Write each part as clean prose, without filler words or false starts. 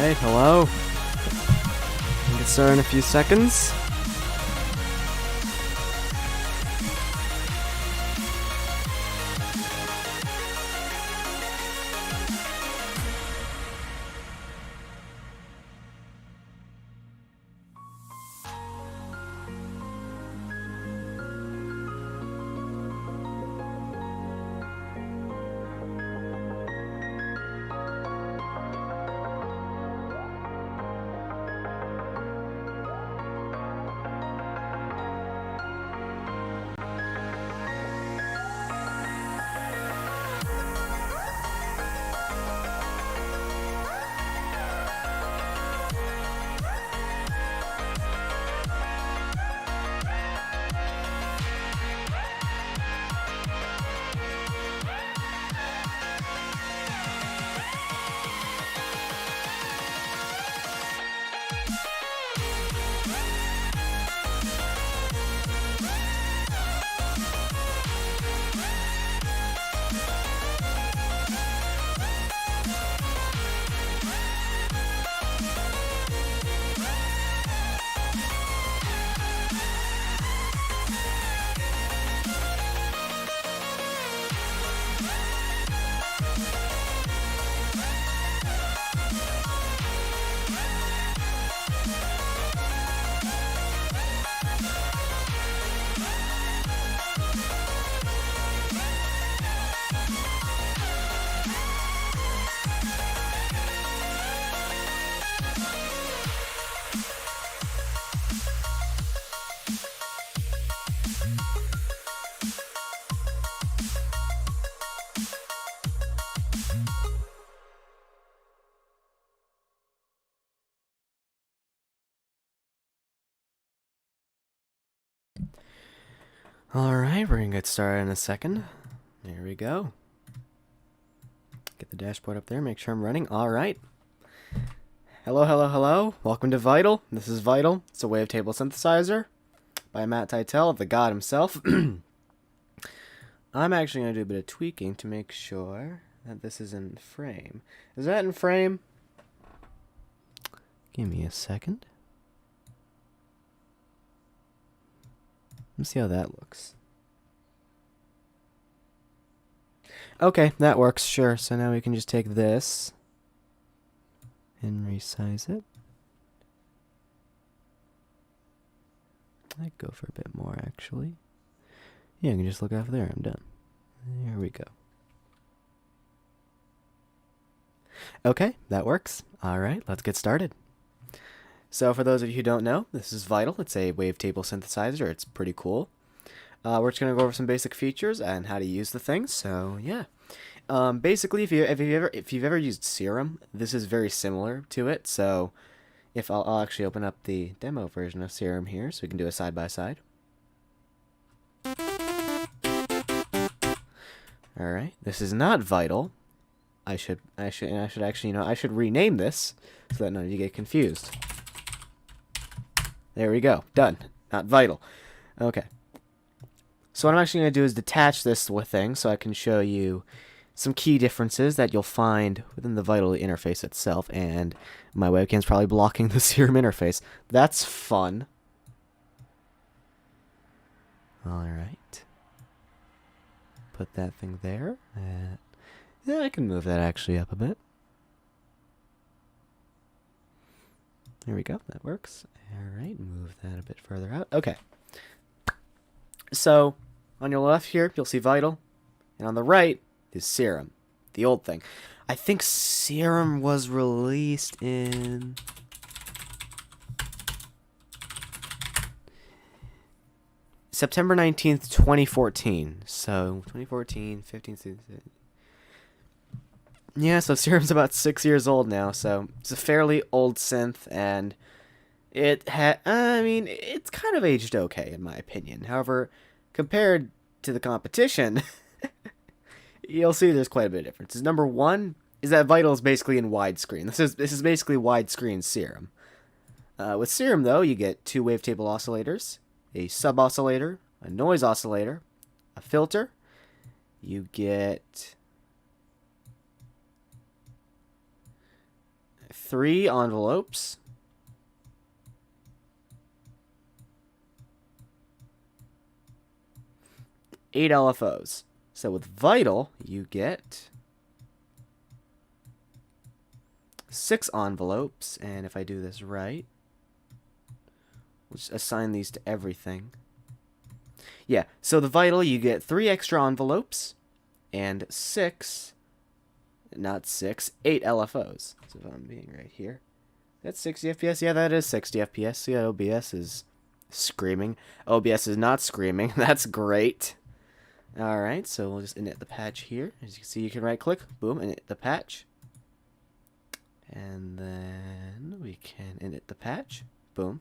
Alright, hello. We'll get started in a few seconds. Alright, we're gonna get started in a second. There we go. Get the dashboard up there, make sure I'm running. Alright. Hello, hello, hello. Welcome to Vital. This is Vital. It's a wavetable synthesizer by Matt Teitel, the god himself. I'm actually going to do a bit of tweaking to make sure that this is in frame. Is that in frame? Give me a second. Let's see how that looks. Okay, that works, sure. So now we can just take this and resize it. I'd go for a bit more, actually. Yeah, I can just look off there. I'm done. There we go. Okay, that works. Alright, let's get started. So for those of you who don't know, this is Vital. It's a wavetable synthesizer. It's pretty cool. We're just going to go over some basic features and how to use the thing. So yeah, basically, if you've ever used Serum, this is very similar to it. So if I'll actually open up the demo version of Serum here, so we can do a side by side. All right, this is not Vital. I should actually, I should rename this so that none of you get confused. There we go. Done. Not Vital. Okay. So what I'm actually going to do is detach this thing so I can show you some key differences that you'll find within the Vital interface itself. And my webcam's probably blocking the Serum interface. That's fun. Alright. Put that thing there. Yeah, I can move that actually up a bit. There we go. That works. Alright, move that a bit further out. Okay. So, on your left here, you'll see Vital. And on the right is Serum, the old thing. I think Serum was released in September 19th, 2014. So, 2014, 15, 16. Yeah, so Serum's about 6 years old now, so it's a fairly old synth, and it's kind of aged okay, in my opinion. However, compared to the competition, you'll see there's quite a bit of differences. Number one is that Vital is basically in widescreen. This is basically widescreen Serum. With Serum, though, you get two wavetable oscillators, a sub-oscillator, a noise oscillator, a filter. You get 3 envelopes. Eight LFOs. So with Vital, you get 6 envelopes, and if I do this right, we'll just assign these to everything. Yeah, so the Vital, you get 3 extra envelopes, and 6, not 6, 8 LFOs. So if I'm being right here, that's 60 FPS. Yeah, that is 60 FPS. See, OBS is screaming. OBS is not screaming. That's great. Alright, so we'll just init the patch here. As you can see, you can right-click, boom, init the patch. And then we can init the patch, boom.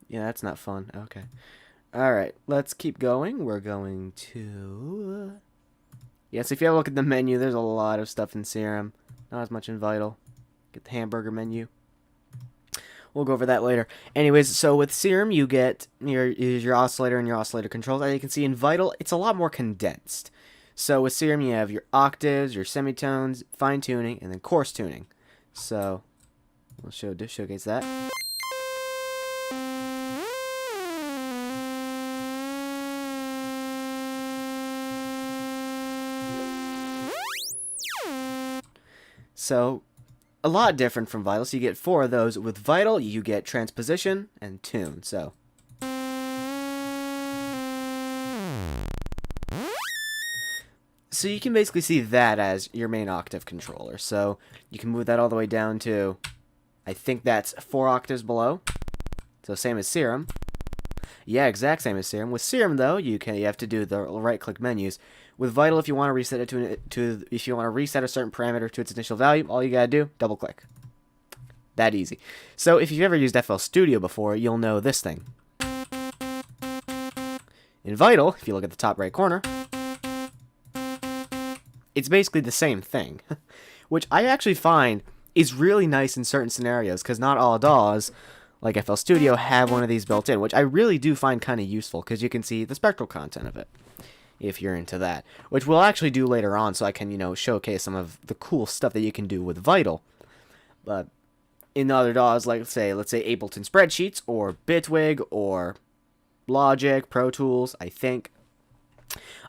Yeah, that's not fun. Okay. Alright, let's keep going. We're going to... Yes, if you have a look at the menu, there's a lot of stuff in Serum. Not as much in Vital. Get the hamburger menu. We'll go over that later. Anyways, so with Serum, you get your oscillator and your oscillator controls. As you can see in Vital, it's a lot more condensed. So with Serum, you have your octaves, your semitones, fine tuning, and then coarse tuning. So we'll showcase that. So a lot different from Vital. So you get 4 of those. With Vital, you get transposition and tune. So you can basically see that as your main octave controller. So you can move that all the way down to, I think that's 4 octaves below. So same as Serum. Yeah, exact same as Serum. With Serum though, you have to do the right-click menus. With Vital, if you want to reset it if you want to reset a certain parameter to its initial value, all you gotta do, double-click. That easy. So if you've ever used FL Studio before, you'll know this thing. In Vital, if you look at the top right corner, it's basically the same thing, which I actually find is really nice in certain scenarios, because not all DAWs, like FL Studio, have one of these built in, which I really do find kind of useful, because you can see the spectral content of it, if you're into that, which we'll actually do later on, so I can, showcase some of the cool stuff that you can do with Vital. But in other DAWs, like let's say Ableton Spreadsheets, or Bitwig, or Logic, Pro Tools, I think,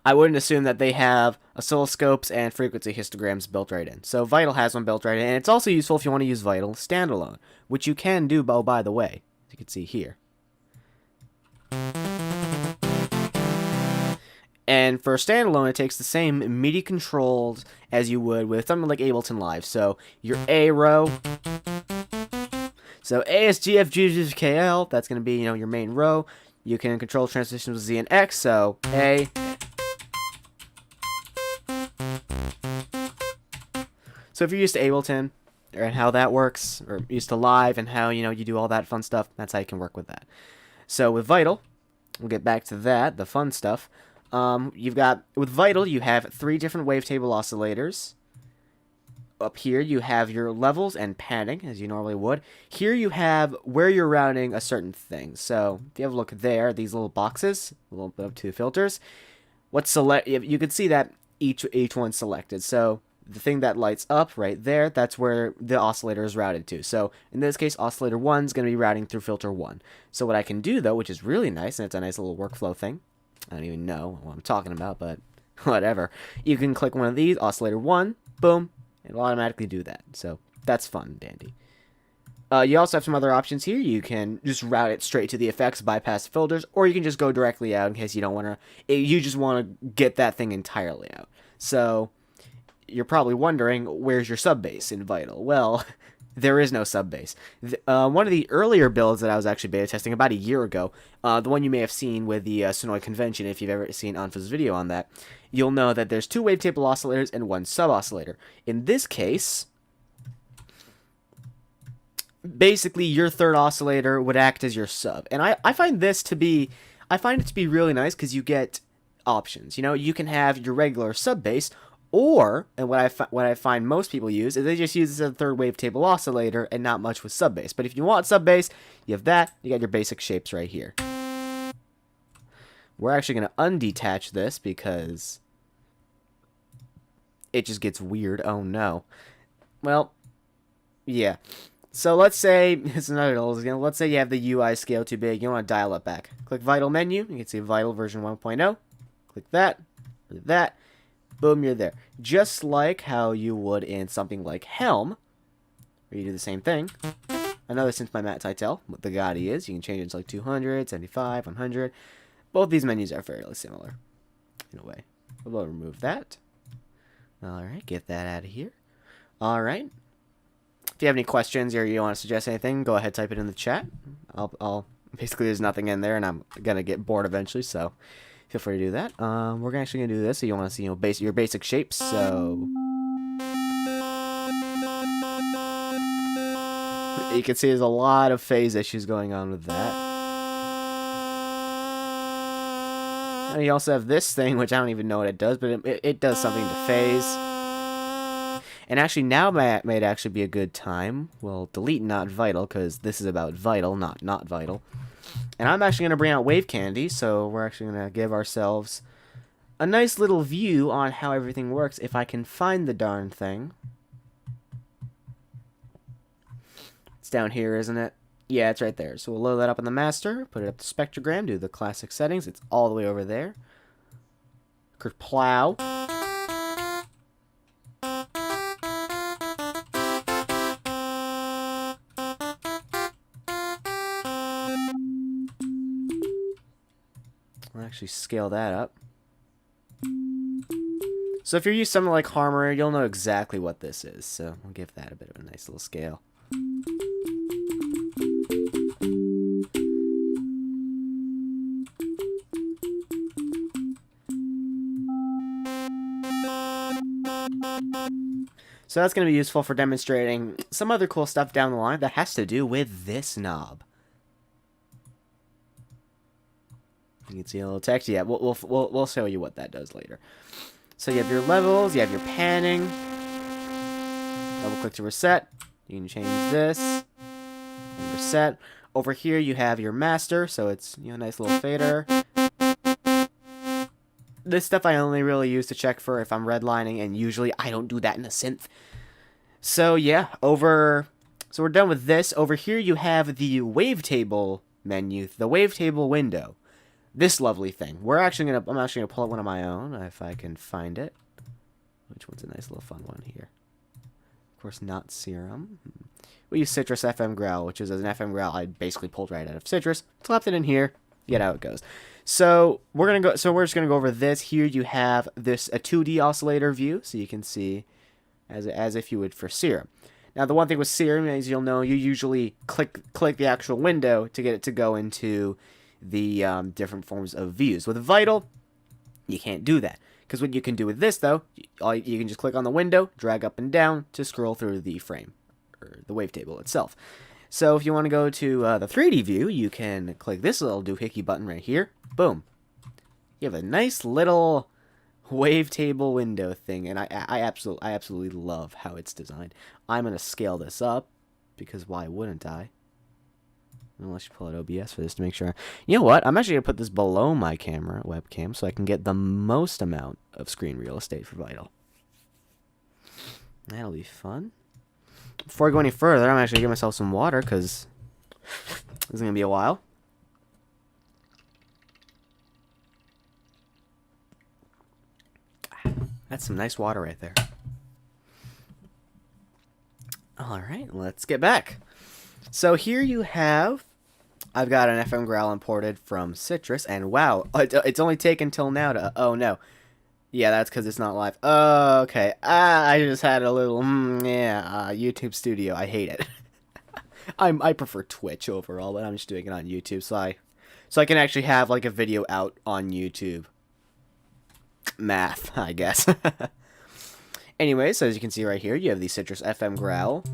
I wouldn't assume that they have oscilloscopes and frequency histograms built right in. So Vital has one built right in, and it's also useful if you want to use Vital standalone, which you can do, by the way, as you can see here. And for standalone, it takes the same MIDI controls as you would with something like Ableton Live. So your A row. So A is G, F, G, G, K, L. That's going to be, your main row. You can control transitions with Z and X. So A. So if you're used to Ableton and how that works, or used to Live and how, you do all that fun stuff, that's how you can work with that. So with Vital, we'll get back to that, the fun stuff. With Vital, you have 3 different wavetable oscillators. Up here, you have your levels and padding, as you normally would. Here you have where you're routing a certain thing. So, if you have a look there, these little boxes, a little bit up to the filters, you can see that each one's selected. So, the thing that lights up right there, that's where the oscillator is routed to. So, in this case, oscillator 1 is going to be routing through filter 1. So, what I can do, though, which is really nice, and it's a nice little workflow thing, I don't even know what I'm talking about, but whatever. You can click one of these, oscillator 1, boom, it'll automatically do that. So that's fun, dandy. You also have some other options here. You can just route it straight to the effects, bypass filters, or you can just go directly out in case you don't want to. You just want to get that thing entirely out. So you're probably wondering, where's your sub bass in Vital? Well, there is no sub bass. One of the earlier builds that I was actually beta testing about a year ago, the one you may have seen with the Sonoy Convention, if you've ever seen Anfa's video on that, you'll know that there's 2 wavetable oscillators and 1 sub-oscillator. In this case, basically your third oscillator would act as your sub. And I find it to be really nice because you get options. You can have your regular sub bass, or, and what I find most people use, is they just use this as a third wavetable oscillator and not much with sub bass. But if you want sub bass, you have that. You got your basic shapes right here. We're actually going to undetach this because it just gets weird. Oh no. Well, yeah. So let's say, it's another again. Let's say you have the UI scale too big. You want to dial it back. Click Vital menu. You can see Vital version 1.0. Click that. Click that. Boom, you're there. Just like how you would in something like Helm, where you do the same thing. Another synth by Matt Teitel, what the God he is. You can change it to like 200, 75, 100. Both these menus are fairly similar, in a way. We'll remove that. Alright, get that out of here. Alright. If you have any questions or you want to suggest anything, go ahead, type it in the chat. I'll basically, there's nothing in there, and I'm gonna get bored eventually, so feel free to do that. We're actually gonna do this, so you want to see, you know, your basic shapes. So you can see there's a lot of phase issues going on with that. And you also have this thing, which I don't even know what it does, but it does something to phase. And actually, now might actually be a good time. We'll delete not vital, because this is about vital, not vital. And I'm actually going to bring out Wave Candy, so we're actually going to give ourselves a nice little view on how everything works, if I can find the darn thing. It's down here, isn't it? Yeah, it's right there. So we'll load that up on the master, put it up to spectrogram, do the classic settings. It's all the way over there. Plow. I'll actually scale that up. So if you're used to something like Harmony, you'll know exactly what this is. So we'll give that a bit of a nice little scale. So that's going to be useful for demonstrating some other cool stuff down the line that has to do with this knob. You can see a little text. Yeah, we'll show you what that does later. So you have your levels, you have your panning. Double click to reset. You can change this. And reset. Over here you have your master, so it's, you know, a nice little fader. This stuff I only really use to check for if I'm redlining, and usually I don't do that in a synth. So yeah, so we're done with this. Over here you have the wavetable menu, the wavetable window. This lovely thing. I'm actually gonna pull out one of my own if I can find it. Which one's a nice little fun one here? Of course, not Serum. We use Citrus FM Growl, which is an FM Growl I basically pulled right out of Citrus. Slapped it in here. Get how it goes. So we're just gonna go over this. Here you have a 2D oscillator view, so you can see as if you would for Serum. Now the one thing with Serum, as you'll know, you usually click the actual window to get it to go into the different forms of views. With Vital, you can't do that, because what you can do with this though, you can just click on the window, drag up and down to scroll through the frame or the wavetable itself. So if you want to go to the 3D view, you can click this little doohickey button right here. Boom. You have a nice little wavetable window thing, and I absolutely love how it's designed. I'm gonna scale this up, because why wouldn't I? Unless you pull out OBS for this to make sure. You know what? I'm actually gonna put this below my camera webcam so I can get the most amount of screen real estate for Vital. That'll be fun. Before I go any further, I'm actually gonna give myself some water, because this is gonna be a while. That's some nice water right there. Alright, let's get back. So here you have, I've got an FM Growl imported from Citrus, and wow, it's only taken till now to, oh no. Yeah, that's because it's not live. Oh, okay. I just had a little, YouTube Studio. I hate it. I prefer Twitch overall, but I'm just doing it on YouTube, so I can actually have like a video out on YouTube. Math, I guess. Anyway, so as you can see right here, you have the Citrus FM Growl.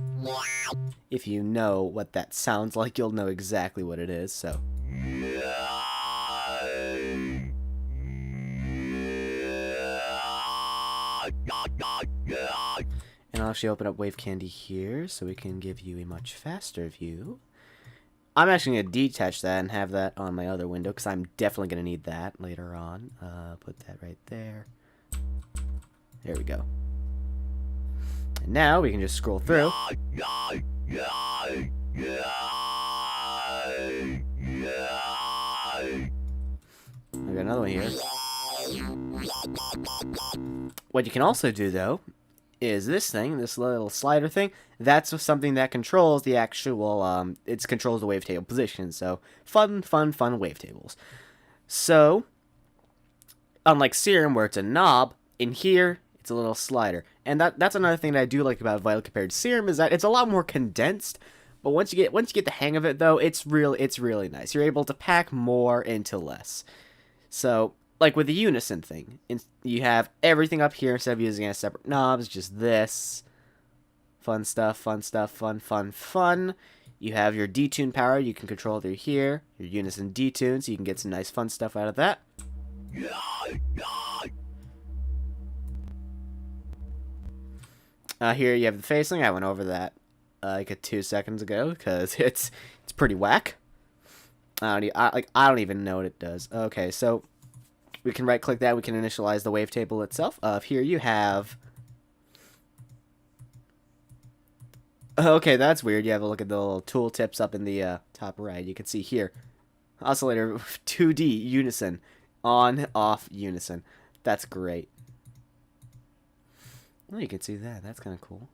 If you know what that sounds like, you'll know exactly what it is, so. And I'll actually open up Wave Candy here, so we can give you a much faster view. I'm actually going to detach that and have that on my other window, because I'm definitely going to need that later on. Put that right there. There we go. And now we can just scroll through. We got another one here. What you can also do, though, is this thing, this little slider thing. That's something that controls the actual, it controls the wavetable position. So, fun wavetables. So, unlike Serum, where it's a knob, in here, it's a little slider. And that's another thing that I do like about Vital compared to Serum, is that it's a lot more condensed. But once you get the hang of it, though, it's really nice. You're able to pack more into less. So, like with the unison thing, you have everything up here instead of using it as separate knobs, just this. Fun stuff, fun. You have your detune power, you can control through here. Your unison detune, so you can get some nice fun stuff out of that. Here you have the facing. I went over that like 2 seconds ago because it's pretty whack. I don't even know what it does. Okay, so we can right click that. We can initialize the wavetable itself. Here you have. Okay, that's weird. You have a look at the little tool tips up in the top right. You can see here, oscillator 2D unison, on off unison. That's great. Well, you can see that. That's kind of cool.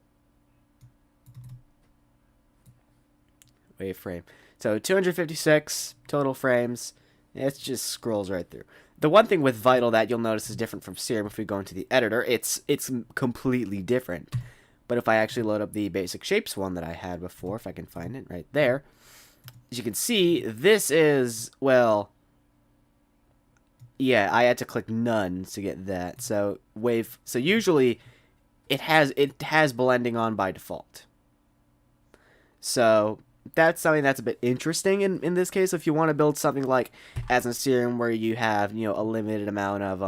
Waveframe. So 256 total frames. It just scrolls right through. The one thing with Vital that you'll notice is different from Serum. If we go into the editor, it's completely different. But if I actually load up the basic shapes one that I had before, if I can find it right there, as you can see, this is, well, yeah, I had to click none to get that. So usually it has blending on by default. So that's something that's a bit interesting in this case. If you want to build something like as in Serum where you have, a limited amount of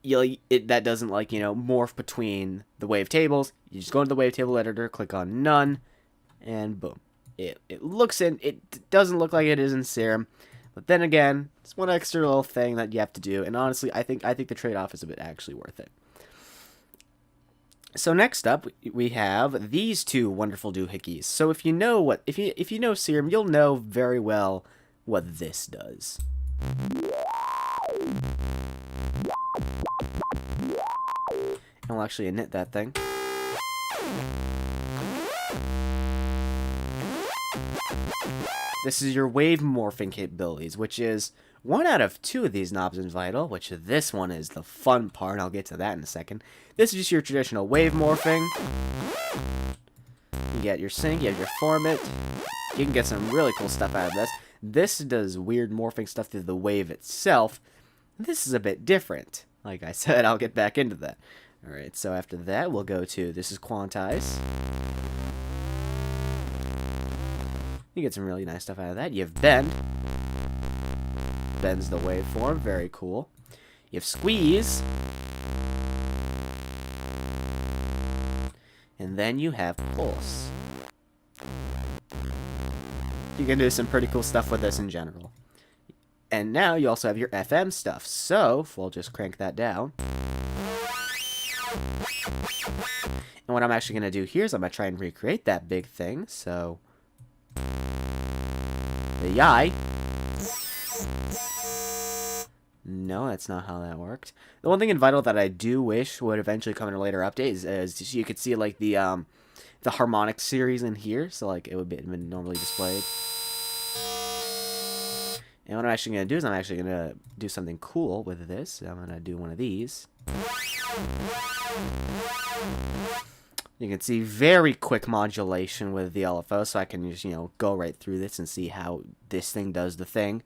that doesn't morph between the wavetables, you just go into the wavetable editor, click on none, and boom. It doesn't look like it is in Serum, but then again, it's one extra little thing that you have to do, and honestly, I think the trade-off is a bit actually worth it. So next up, we have these two wonderful doohickeys. So if you know if you know Serum, you'll know very well what this does. And we'll actually init that thing. This is your wave morphing capabilities, which is 1 out of 2 of these knobs in Vital, which this one is the fun part. I'll get to that in a second. This is just your traditional wave morphing. You get your sync, you have your formant. You can get some really cool stuff out of this. This does weird morphing stuff through the wave itself. This is a bit different. Like I said, I'll get back into that. Alright, so after that, we'll go to, this is quantize. You get some really nice stuff out of that. You have bend. Bends the waveform, very cool. You have squeeze. And then you have pulse. You can do some pretty cool stuff with this in general. And now you also have your FM stuff. So, we'll just crank that down. And what I'm actually going to do here is I'm going to try and recreate that big thing. So, the yai. No, that's not how that worked. The one thing in Vital that I do wish would eventually come in a later update is you could see like the harmonic series in here. So like it would be normally displayed. And what I'm actually going to do is I'm actually going to do something cool with this. I'm going to do one of these. You can see very quick modulation with the LFO, so I can just, go right through this and see how this thing does the thing.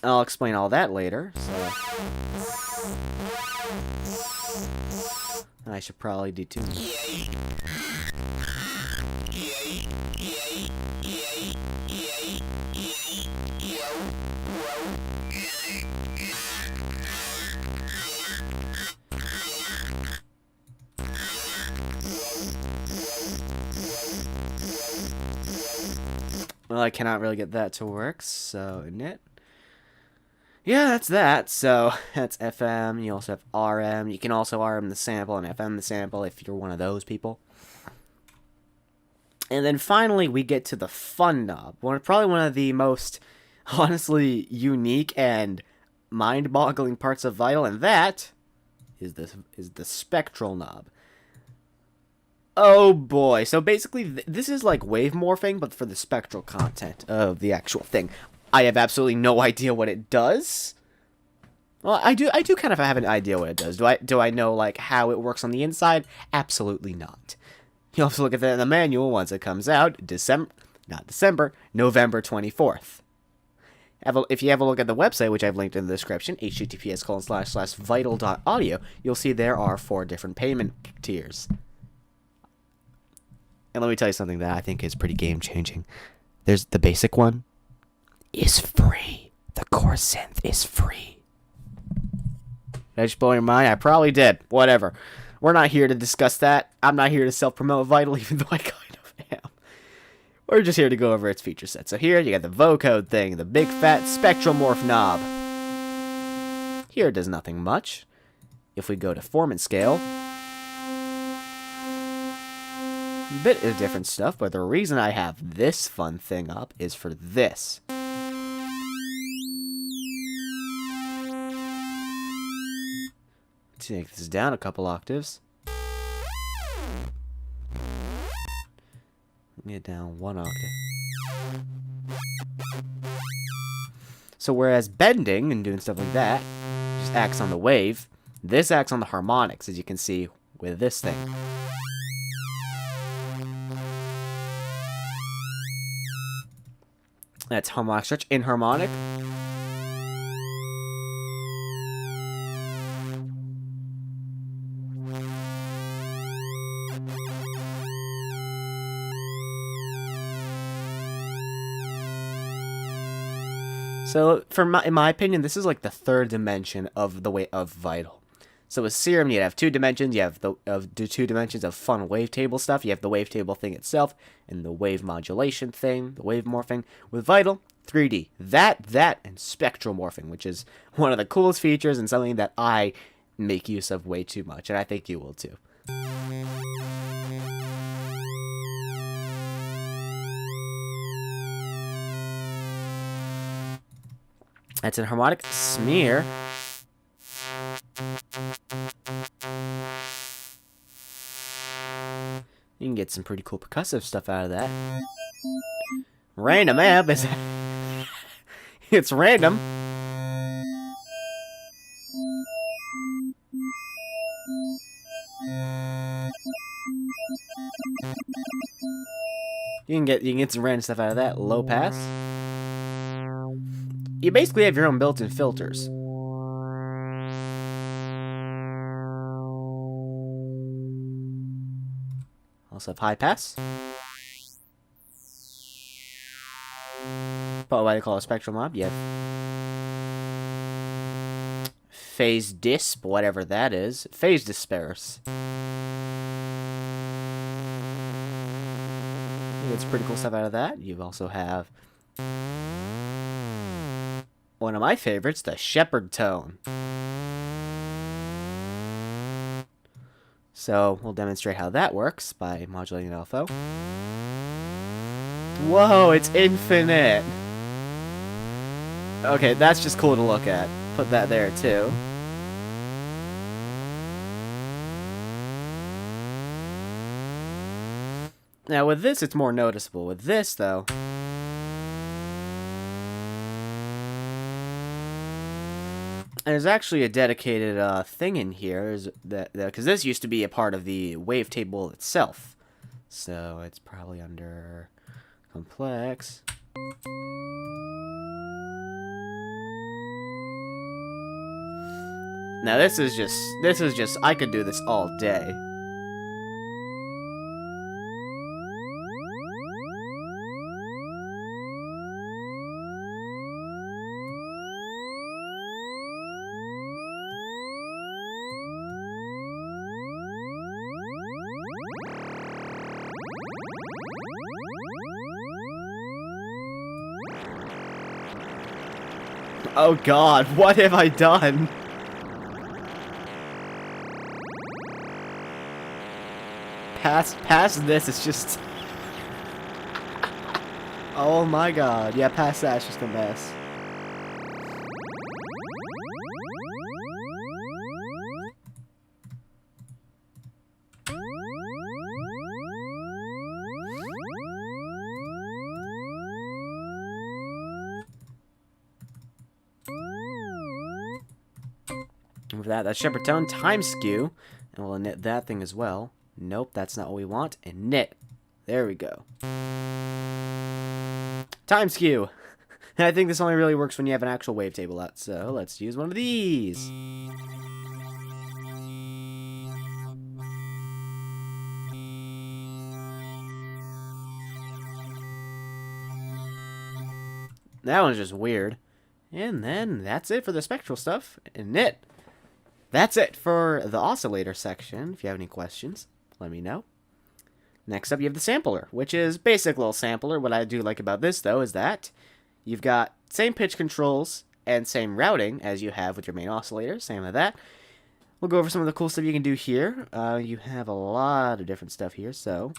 I'll explain all that later, so I should probably detune. Well, I cannot really get that to work, so init. yeah, that's that. So that's FM. You also have RM. You can also RM the sample and FM the sample if you're one of those people. And then finally, we get to the fun knob. Probably one of the most, honestly, unique and mind-boggling parts of Vital, and that is the Spectral knob. Oh boy! So basically, this is like wave morphing, but for the spectral content of the actual thing. I have absolutely no idea what it does. Well, I do kind of have an idea what it does. Do I know like how it works on the inside? Absolutely not. You'll have to look at that in the manual once it comes out. November 24th. If you have a look at the website, which I've linked in the description, https://vital.audio, you'll see there are 4 different payment tiers. And let me tell you something that I think is pretty game-changing. There's the basic one is free. The core synth is free. Did I just blow your mind? I probably did. Whatever. We're not here to discuss that. I'm not here to self-promote Vital, even though I kind of am. We're just here to go over its feature set. So here, you got the vocode thing, the big fat spectral morph knob. Here it does nothing much. If we go to form and scale, a bit of different stuff, but the reason I have this fun thing up is for this. Let's take this down a couple octaves. Get down 1 octave. So whereas bending and doing stuff like that just acts on the wave, this acts on the harmonics, as you can see with this thing. That's harmonic stretch, inharmonic. So, in my opinion, this is like the 3rd dimension of the way of Vital. So with Serum, you have 2 dimensions. You have the 2 dimensions of fun wavetable stuff. You have the wavetable thing itself and the wave modulation thing, the wave morphing. With Vital, 3D. That, and spectral morphing, which is one of the coolest features and something that I make use of way too much, and I think you will too. That's an harmonic smear. You can get some pretty cool percussive stuff out of that. Random amp is it's random. You can get some random stuff out of that. Low pass. You basically have your own built-in filters. Also have high pass. But why they call it a spectral knob? You have phase disp, whatever that is. Phase disperse. You get some pretty cool stuff out of that. You also have one of my favorites, the Shepherd tone. So we'll demonstrate how that works by modulating an LFO. Whoa, it's infinite! Okay, that's just cool to look at. Put that there too. Now with this, it's more noticeable. With this, though, there's actually a dedicated thing in here, because this used to be a part of the wavetable itself. So it's probably under complex. Now this is just I could do this all day. Oh god, what have I done? Past this, it's just... Oh my god. Yeah, past that, it's just a mess. With that's shepherd tone time skew, and we'll knit that thing as well. Nope, that's not what we want. And knit. There we go. Time skew. And I think this only really works when you have an actual wavetable out. So let's use one of these. That one's just weird. And then that's it for the spectral stuff. And knit. That's it for the oscillator section. If you have any questions, let me know. Next up, you have the sampler, which is basic little sampler. What I do like about this, though, is that you've got same pitch controls and same routing as you have with your main oscillator. Same with that. We'll go over some of the cool stuff you can do here. You have a lot of different stuff here, so...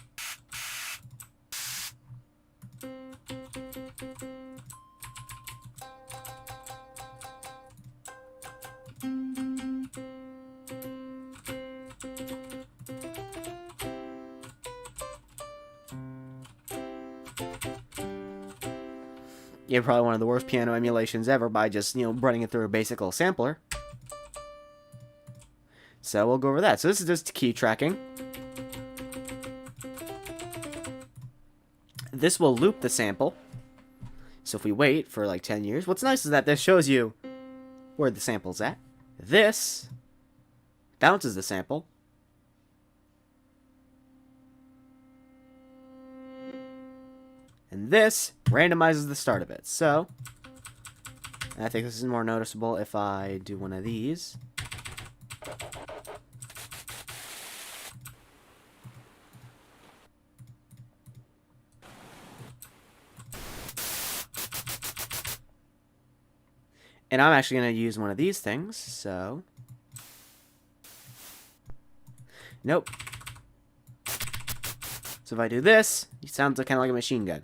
You have probably one of the worst piano emulations ever by just, running it through a basic little sampler. So we'll go over that. So this is just key tracking. This will loop the sample. So if we wait for like 10 years, what's nice is that this shows you where the sample's at. This bounces the sample. And this randomizes the start of it. So, I think this is more noticeable if I do one of these. And I'm actually going to use one of these things, so... Nope. So if I do this, it sounds kind of like a machine gun.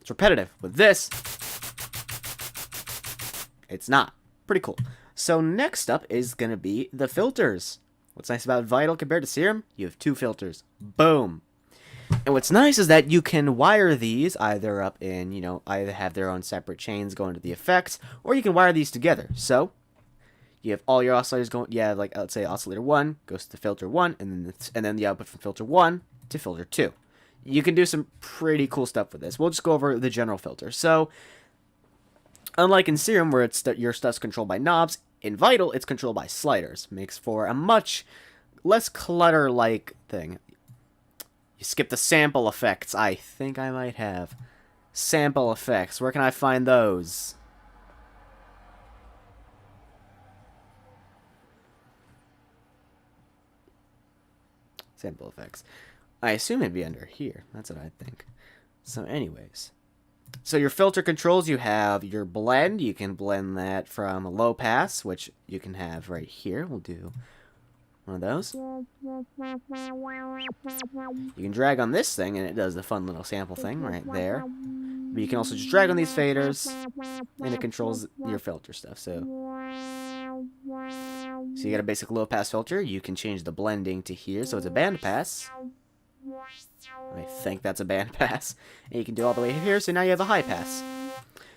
It's repetitive. With this, it's not. Pretty cool. So next up is going to be the filters. What's nice about Vital compared to Serum? You have two filters. Boom. And what's nice is that you can wire these either up in, either have their own separate chains going to the effects, or you can wire these together. So you have all your oscillators going, like let's say oscillator 1 goes to filter 1, and then the output from filter 1 to filter 2. You can do some pretty cool stuff with this. We'll just go over the general filter. So, unlike in Serum, where your stuff's controlled by knobs, in Vital, it's controlled by sliders. Makes for a much less clutter-like thing. You skip the sample effects. I think I might have. Sample effects. Where can I find those? Sample effects. I assume it'd be under here. That's what I think. So anyways. So your filter controls, you have your blend. You can blend that from a low pass, which you can have right here. We'll do one of those. You can drag on this thing, and it does the fun little sample thing right there. But you can also just drag on these faders, and it controls your filter stuff. So you got a basic low pass filter. You can change the blending to here, so it's a band pass. I think that's a band pass. And you can do all the way here, so now you have a high pass.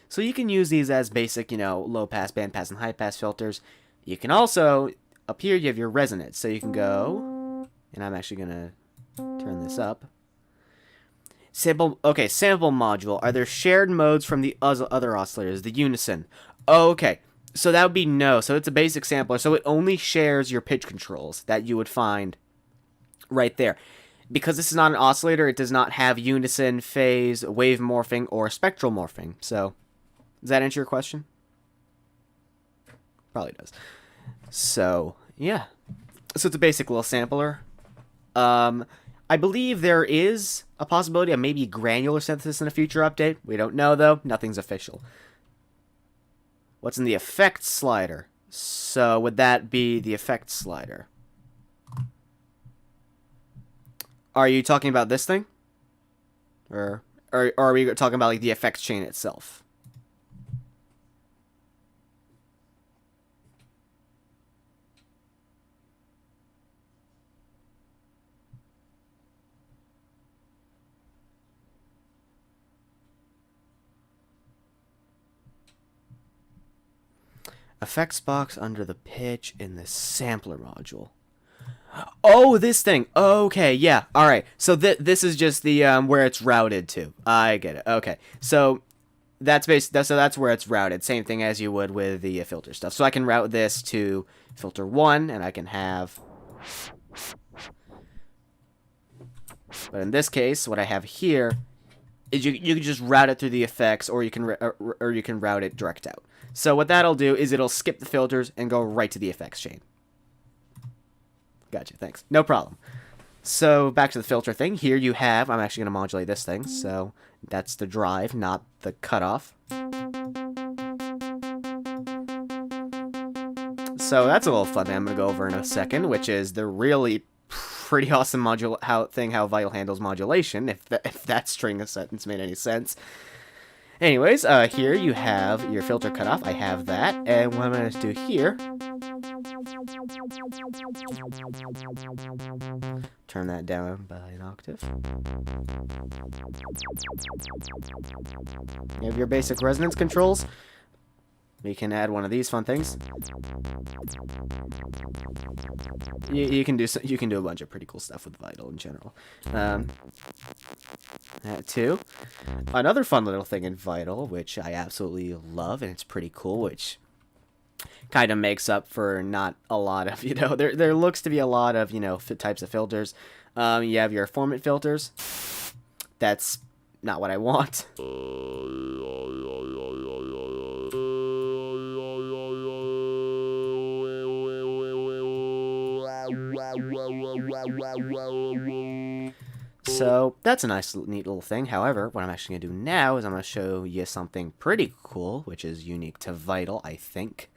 So you can use these as basic, low pass, band pass, and high pass filters. You can also, up here you have your resonance. So you can go, and I'm actually going to turn this up. Sample module. Are there shared modes from the other oscillators? The unison. Okay, so that would be no. So it's a basic sampler, so it only shares your pitch controls that you would find right there. Because this is not an oscillator, it does not have unison, phase, wave morphing, or spectral morphing. So, does that answer your question? Probably does. So, yeah. So it's a basic little sampler. I I believe there is a possibility of maybe granular synthesis in a future update. We don't know, though. Nothing's official. What's in the effects slider? So would that be the effects slider? Are you talking about this thing? Or are we talking about like the effects chain itself? Effects box under the pitch in the sampler module. Oh, this thing. Okay, yeah. All right. So this is just the where it's routed to. I get it. Okay. So that's that's where it's routed. Same thing as you would with the filter stuff. So I can route this to filter 1 and I can have, but in this case, what I have here is you can just route it through the effects, or you can route it direct out. So what that'll do is it'll skip the filters and go right to the effects chain. Gotcha, thanks. No problem. So back to the filter thing. Here you have, I'm actually going to modulate this thing. So that's the drive, not the cutoff. So that's a little fun thing I'm going to go over in a second, which is the really pretty awesome how Vital handles modulation, if that string of sentence made any sense. Anyways, here you have your filter cutoff. I have that, and what I'm going to do here, turn that down by an octave. You have your basic resonance controls. We can add one of these fun things. You can do a bunch of pretty cool stuff with Vital in general. That too. Another fun little thing in Vital, which I absolutely love, and it's pretty cool, which kind of makes up for not a lot of, there looks to be a lot of, types of filters. You have your formant filters. That's not what I want. So that's a nice, neat little thing. However, what I'm actually going to do now is I'm going to show you something pretty cool, which is unique to Vital, I think,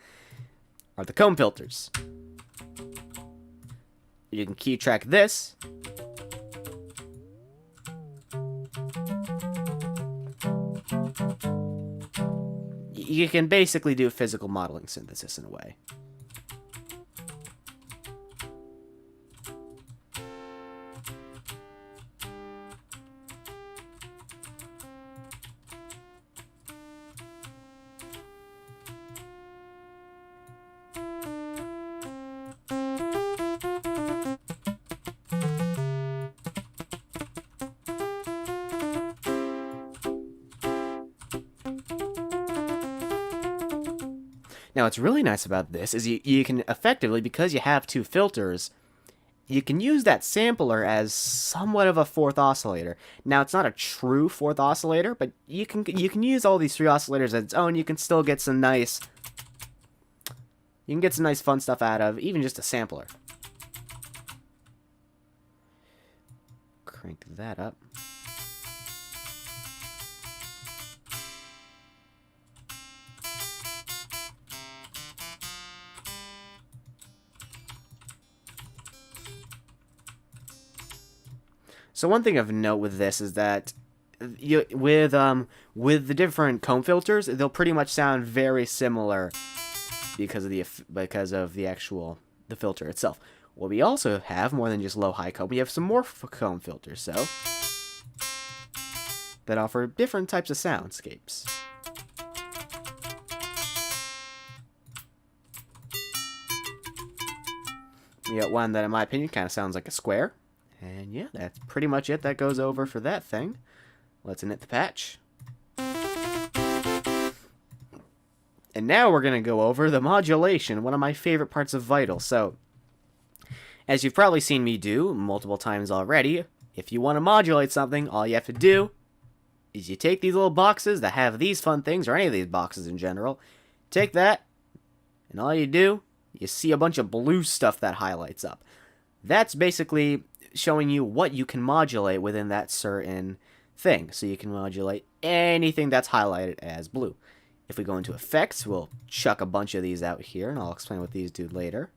are the comb filters. You can key track this. You can basically do physical modeling synthesis in a way. Now, what's really nice about this is you can effectively, because you have two filters, you can use that sampler as somewhat of a fourth oscillator. Now, it's not a true fourth oscillator, but you can use all these three oscillators on its own. You can still get some nice, fun stuff out of even just a sampler. Crank that up. So one thing of note with this is that with the different comb filters, they'll pretty much sound very similar because of the filter itself. Well, we also have more than just low-high comb. We have some morph comb filters, so that offer different types of soundscapes. We got one that, in my opinion, kind of sounds like a square. And yeah, that's pretty much it. That goes over for that thing. Let's init the patch. And now we're going to go over the modulation, one of my favorite parts of Vital. So, as you've probably seen me do multiple times already, if you want to modulate something, all you have to do is you take these little boxes that have these fun things, or any of these boxes in general, take that, and all you do, you see a bunch of blue stuff that highlights up. That's basically showing you what you can modulate within that certain thing. So you can modulate anything that's highlighted as blue. If we go into effects, we'll chuck a bunch of these out here, and I'll explain what these do later.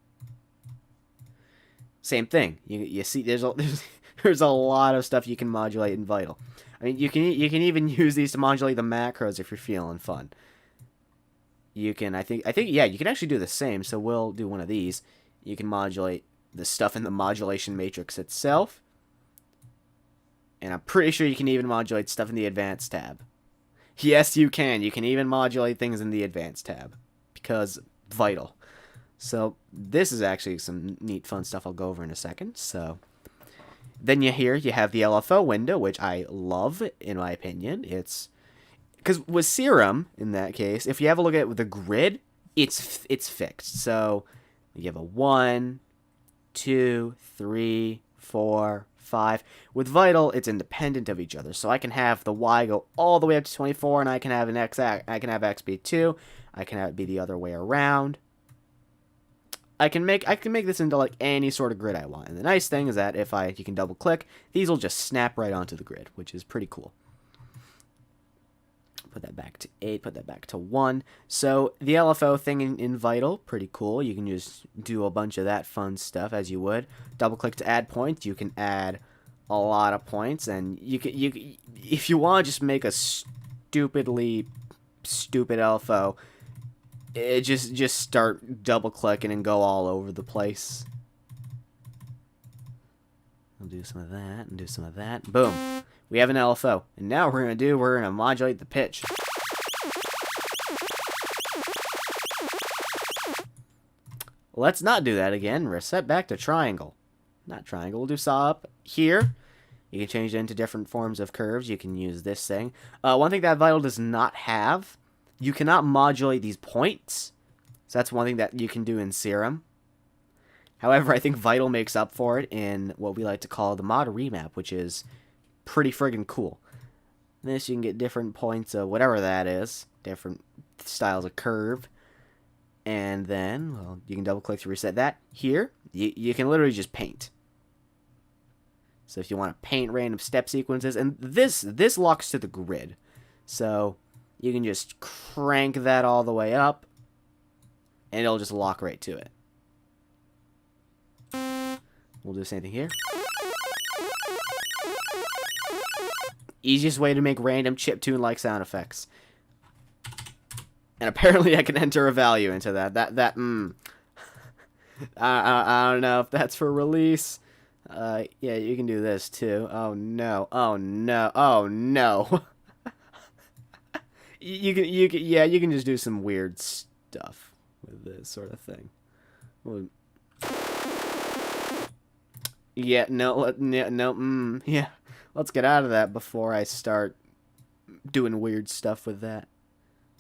Same thing. You see, there's a lot of stuff you can modulate in Vital. I mean, you can even use these to modulate the macros if you're feeling fun. You can, I think, yeah, you can actually do the same. So we'll do one of these. You can modulate the stuff in the modulation matrix itself, and I'm pretty sure you can even modulate stuff in the advanced tab. Yes, you can. You can even modulate things in the advanced tab because Vital. So this is actually some neat, fun stuff I'll go over in a second. So then you have the LFO window, which I love, in my opinion. It's because with Serum, in that case, if you have a look at the grid, it's fixed. So you have a 1, 2, 3, 4, 5. With Vital, it's independent of each other. So I can have the Y go all the way up to 24, and I can have an X. I can have X be 2. I can have it be the other way around. I can make this into like any sort of grid I want. And the nice thing is that if you can double click, these will just snap right onto the grid, which is pretty cool. Put that back to 8, put that back to 1. So the LFO thing in Vital, pretty cool. You can just do a bunch of that fun stuff as you would. Double click to add points. You can add a lot of points, and you if you want to just make a stupidly stupid LFO, just start double clicking and go all over the place. I'll do some of that and do some of that. Boom. We have an LFO. And now we're going to modulate the pitch. Let's not do that again. Reset back to triangle. Not triangle. We'll do saw up here. You can change it into different forms of curves. You can use this thing. One thing that Vital does not have, you cannot modulate these points. So that's one thing that you can do in Serum. However, I think Vital makes up for it in what we like to call the mod remap, which is pretty friggin' cool. This, you can get different points of whatever that is, different styles of curve, and then, well, you can double click to reset that. Here, you can literally just paint. So if you want to paint random step sequences, and this locks to the grid, so you can just crank that all the way up, and it'll just lock right to it. We'll do the same thing here. Easiest way to make random chiptune-like sound effects. And apparently I can enter a value into that. I don't know if that's for release. Yeah, you can do this too. Oh no. Oh no. Oh no. you can just do some weird stuff with this sort of thing. Well, yeah, yeah. Let's get out of that before I start doing weird stuff with that.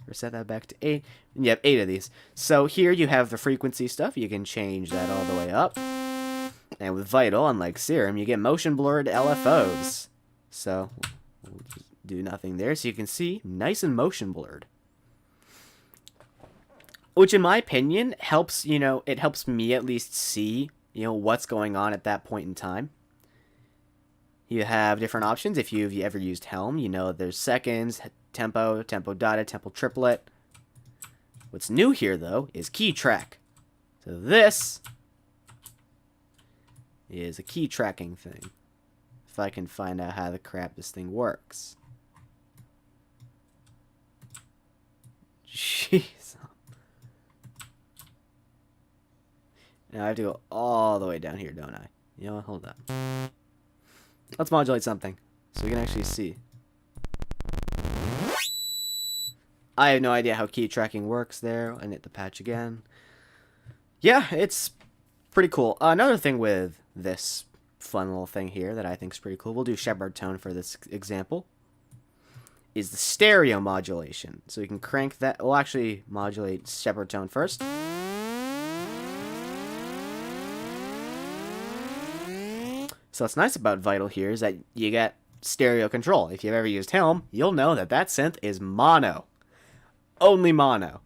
Reset that back to 8. And you have 8 of these. So here you have the frequency stuff. You can change that all the way up. And with Vital, unlike Serum, you get motion blurred LFOs. So we'll just do nothing there. So you can see nice and motion blurred. Which in my opinion helps, it helps me at least see, what's going on at that point in time. You have different options. If you've ever used Helm, there's seconds, tempo, tempo dotted, tempo triplet. What's new here, though, is key track. So this is a key tracking thing. If I can find out how the crap this thing works. Jeez. Now I have to go all the way down here, don't I? Hold on. Let's modulate something so we can actually see. I have no idea how key tracking works there. I hit the patch again. Yeah, it's pretty cool. Another thing with this fun little thing here that I think is pretty cool, we'll do Shepard tone for this example, is the stereo modulation. So we can crank that. We'll actually modulate Shepard tone first. So what's nice about Vital here is that you get stereo control. If you've ever used Helm, you'll know that synth is mono. Only mono.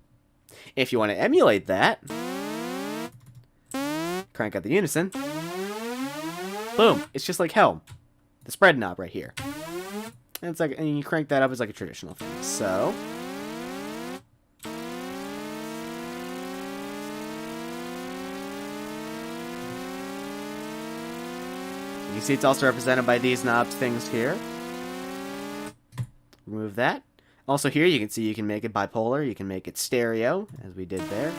If you want to emulate that, crank up the unison. Boom. It's just like Helm. The spread knob right here. And it's like, and you crank that up as like a traditional thing. So you see it's also represented by these knobs things here. Remove that. Also here you can see you can make it bipolar, you can make it stereo, as we did there.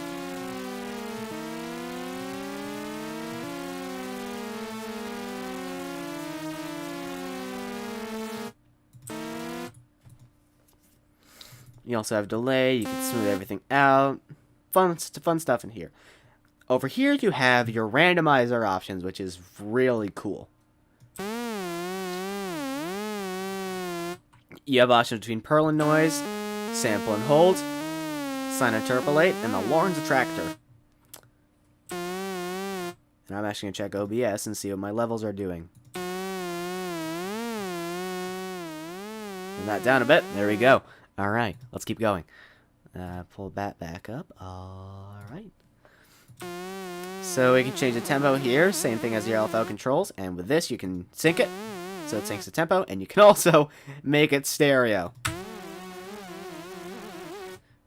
You also have delay, you can smooth everything out. Fun stuff in here. Over here you have your randomizer options, which is really cool. You have options between Perlin noise, sample and hold, sine interpolate, and the Lorentz attractor. And I'm actually going to check OBS and see what my levels are doing. Turn that down a bit. There we go. Alright, let's keep going. Pull that back up. Alright. So we can change the tempo here. Same thing as your LFO controls. And with this, you can sync it. So it syncs the tempo. And you can also make it stereo.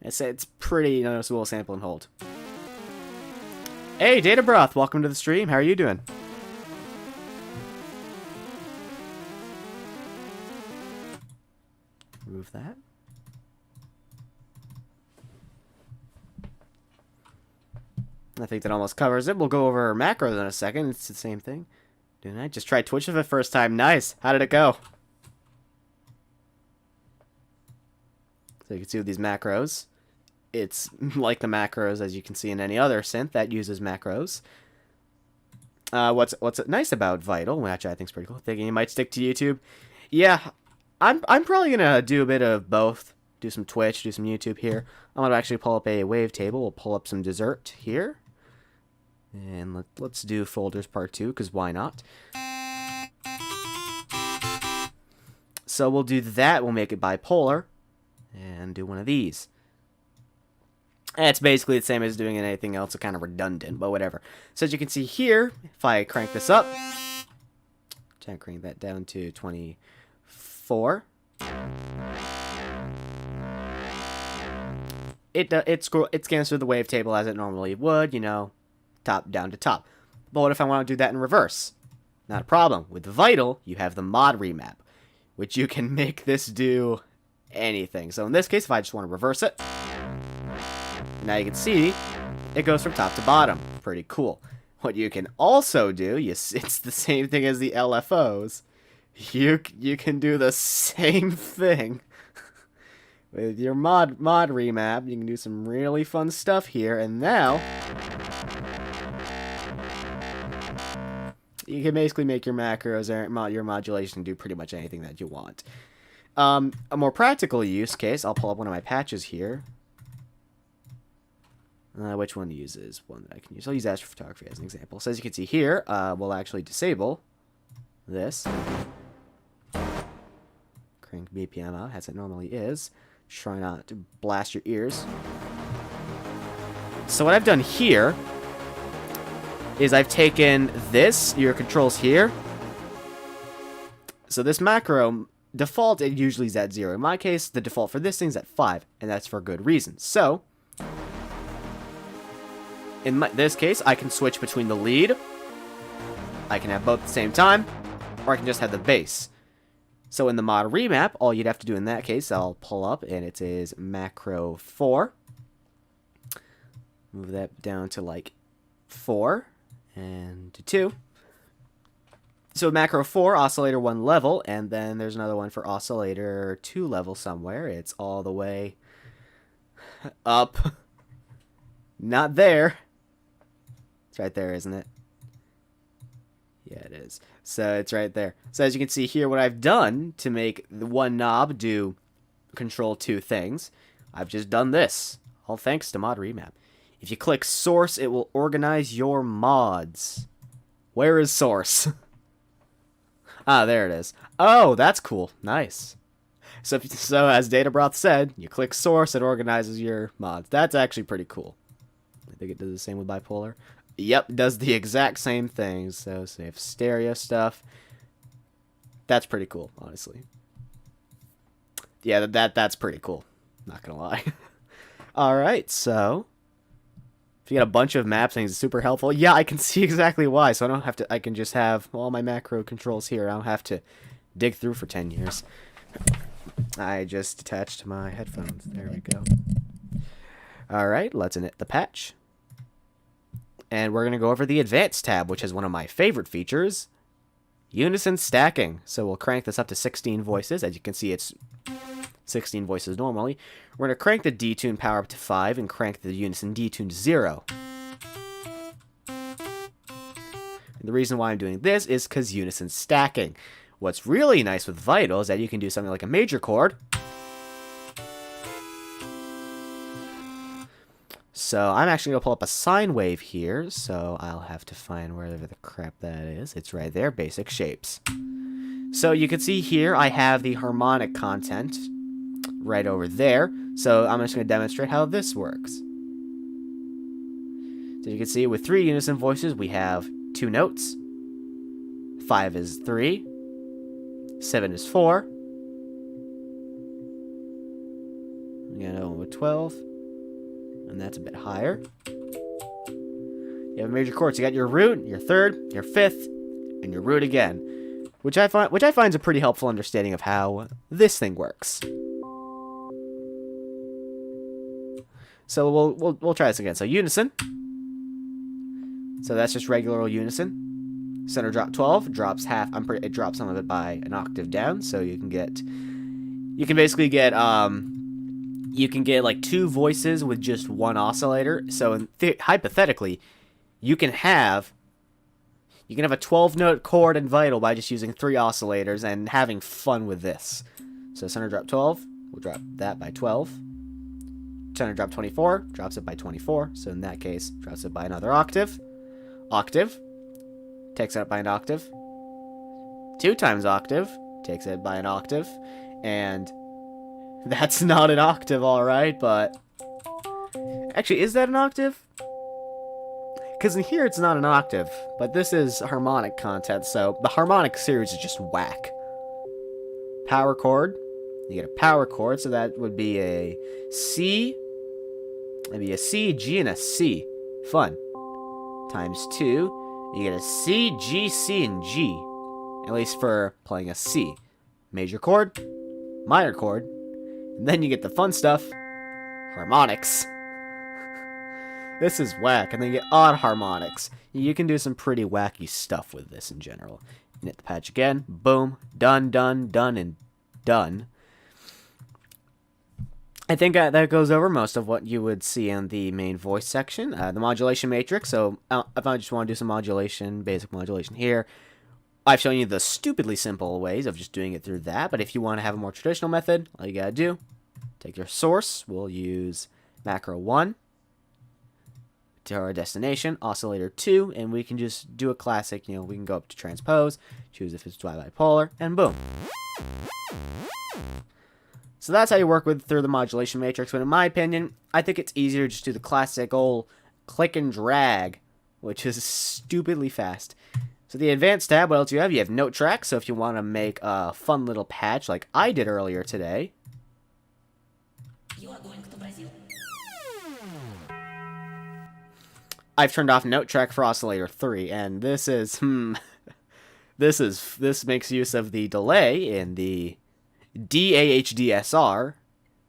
It's pretty noticeable sample and hold. Hey, Data Broth. Welcome to the stream. How are you doing? Remove that. I think that almost covers it. We'll go over macros in a second. It's the same thing. Didn't I? Just tried Twitch for the first time. Nice. How did it go? So you can see with these macros, it's like the macros as you can see in any other synth that uses macros. What's nice about Vital, which I think is pretty cool. Thinking you might stick to YouTube. Yeah, I'm probably gonna do a bit of both. Do some Twitch, do some YouTube here. I'm gonna actually pull up a wavetable. We'll pull up some dessert here. And let's do folders part 2, because why not? So we'll do that. We'll make it bipolar. And do one of these. And it's basically the same as doing anything else. It's kind of redundant, but whatever. So as you can see here, if I crank this up, try and crank that down to 24. It scans through the wavetable as it normally would, you know, top down to top. But what if I want to do that in reverse? Not a problem. With Vital, you have the mod remap, which you can make this do anything. So in this case, if I just want to reverse it, now you can see it goes from top to bottom. Pretty cool. What you can also do, it's the same thing as the LFOs. You can do the same thing with your mod remap. You can do some really fun stuff here, and now you can basically make your macros or your modulation do pretty much anything that you want. A more practical use case, I'll pull up one of my patches here. Which one to use is one that I can use. I'll use astrophotography as an example. So as you can see here, we'll actually disable this. Crank BPM out as it normally is. Try not to blast your ears. So what I've done here is I've taken your controls here. So this macro, default, it usually is at 0. In my case, the default for this thing's at 5, and that's for good reason. So in this case, I can switch between the lead. I can have both at the same time, or I can just have the bass. So in the mod remap, all you'd have to do in that case, I'll pull up, and it is macro 4. Move that down to like 4 and to 2. So macro 4, oscillator 1 level, and then there's another one for oscillator 2 level somewhere. It's all the way up. Not there. It's right there, isn't it? Yeah, it is. So it's right there. So as you can see here, what I've done to make the one knob do control 2 things, I've just done this. All thanks to mod remap. If you click source, it will organize your mods. Where is source? Ah, there it is. Oh, that's cool. Nice. So as Databroth said, you click source, it organizes your mods. That's actually pretty cool. I think it does the same with bipolar. Yep, does the exact same thing. So you have stereo stuff. That's pretty cool, honestly. Yeah, that's pretty cool. Not gonna lie. All right, so if you got a bunch of maps, things it's super helpful. Yeah, I can see exactly why. So I don't have to. I can just have all my macro controls here. I don't have to dig through for 10 years. I just attached my headphones. There we go. All right, let's init the patch. And we're going to go over the Advanced tab, which is one of my favorite features, unison stacking. So we'll crank this up to 16 voices. As you can see, it's 16 voices normally. We're going to crank the detune power up to 5 and crank the unison detune to 0. And the reason why I'm doing this is because unison stacking. What's really nice with Vital is that you can do something like a major chord. So I'm actually going to pull up a sine wave here, so I'll have to find wherever the crap that is. It's right there, basic shapes. So you can see here I have the harmonic content right over there. So I'm just going to demonstrate how this works. So you can see with 3 unison voices, we have 2 notes. 5 is 3. 7 is 4. We got another one with 12. And that's a bit higher. You have major chords. You got your root, your third, your fifth, and your root again, which I find is a pretty helpful understanding of how this thing works. So we'll try this again. So unison. So that's just regular old unison. Center drop 12 drops half. It drops some of it by an octave down. So you can basically get you can get like 2 voices with just 1 oscillator. So hypothetically, you can have a 12-note chord in Vital by just using 3 oscillators and having fun with this. So center drop 12, we'll drop that by 12. Center drop 24, drops it by 24. So in that case, drops it by another octave. Octave, takes it up by an octave. 2 times octave, takes it by an octave. And that's not an octave, alright, but... Actually, is that an octave? Because in here it's not an octave, but this is harmonic content, so the harmonic series is just whack. Power chord. You get a power chord, so that would be a C, maybe a C, G, and a C. Fun. Times 2, you get a C, G, C, and G. At least for playing a C. Major chord, minor chord, and then you get the fun stuff, harmonics. This is whack, and then you get odd harmonics. You can do some pretty wacky stuff with this in general. Hit the patch again, boom, done, done, done, and done. I think that goes over most of what you would see in the main voice section. The modulation matrix, so if I just want to do some modulation, basic modulation here, I've shown you the stupidly simple ways of just doing it through that, but if you want to have a more traditional method, all you gotta do, take your source, we'll use macro 1, to our destination, oscillator 2, and we can just do a classic, we can go up to transpose, choose if it's bipolar, and boom. So that's how you work through the modulation matrix, but in my opinion, I think it's easier to just do the classic old click and drag, which is stupidly fast. So the advanced tab, what else do you have? You have note track, so if you want to make a fun little patch like I did earlier today. You are going to Brazil. I've turned off note track for oscillator 3, and this makes use of the delay in the DAHDSR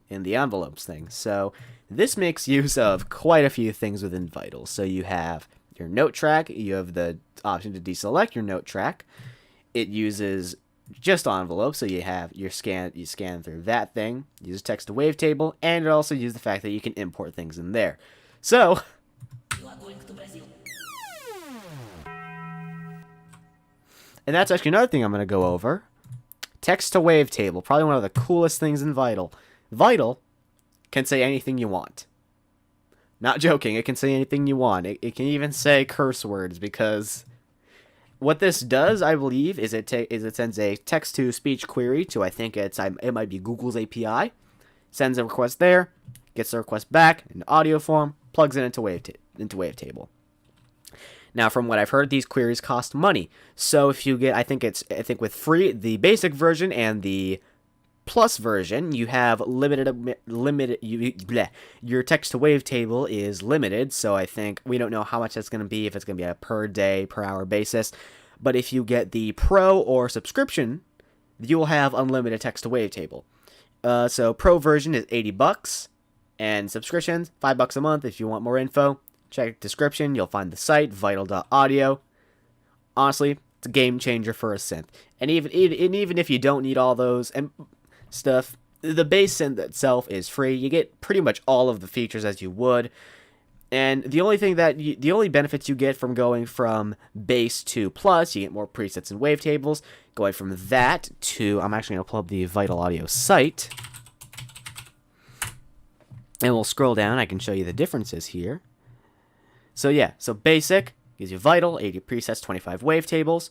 in the envelopes thing. So this makes use of quite a few things within Vital. So you have your note track, you have the option to deselect your note track. It uses just envelopes, so you scan through that thing, uses text to wavetable, and it also uses the fact that you can import things in there. So you are going to Brazil. And that's actually another thing I'm going to go over. Text to wavetable, probably one of the coolest things in Vital. Vital can say anything you want. Not joking, it can say anything you want. It can even say curse words, because what this does, I believe, is it sends a text-to-speech query to, I think it might be Google's API, sends a request there, gets the request back in audio form, plugs it into wavetable. Now, from what I've heard, these queries cost money. So if you get, I think with free, the basic version and the plus version, you have your text to wavetable is limited. So I think we don't know how much that's going to be, if it's going to be a per day, per hour basis. But if you get the pro or subscription, you will have unlimited text to wavetable. So pro version is $80, and subscriptions $5 a month. If you want more info, check the description. You'll find the site vital.audio. Honestly, it's a game changer for a synth. And even if you don't need all those and stuff, the base synth itself is free. You get pretty much all of the features as you would. And the only benefits you get from going from base to plus, you get more presets and wavetables. Going from that to, I'm actually going to pull up the Vital Audio site. And we'll scroll down. I can show you the differences here. So yeah, so basic gives you Vital, 80 presets, 25 wavetables.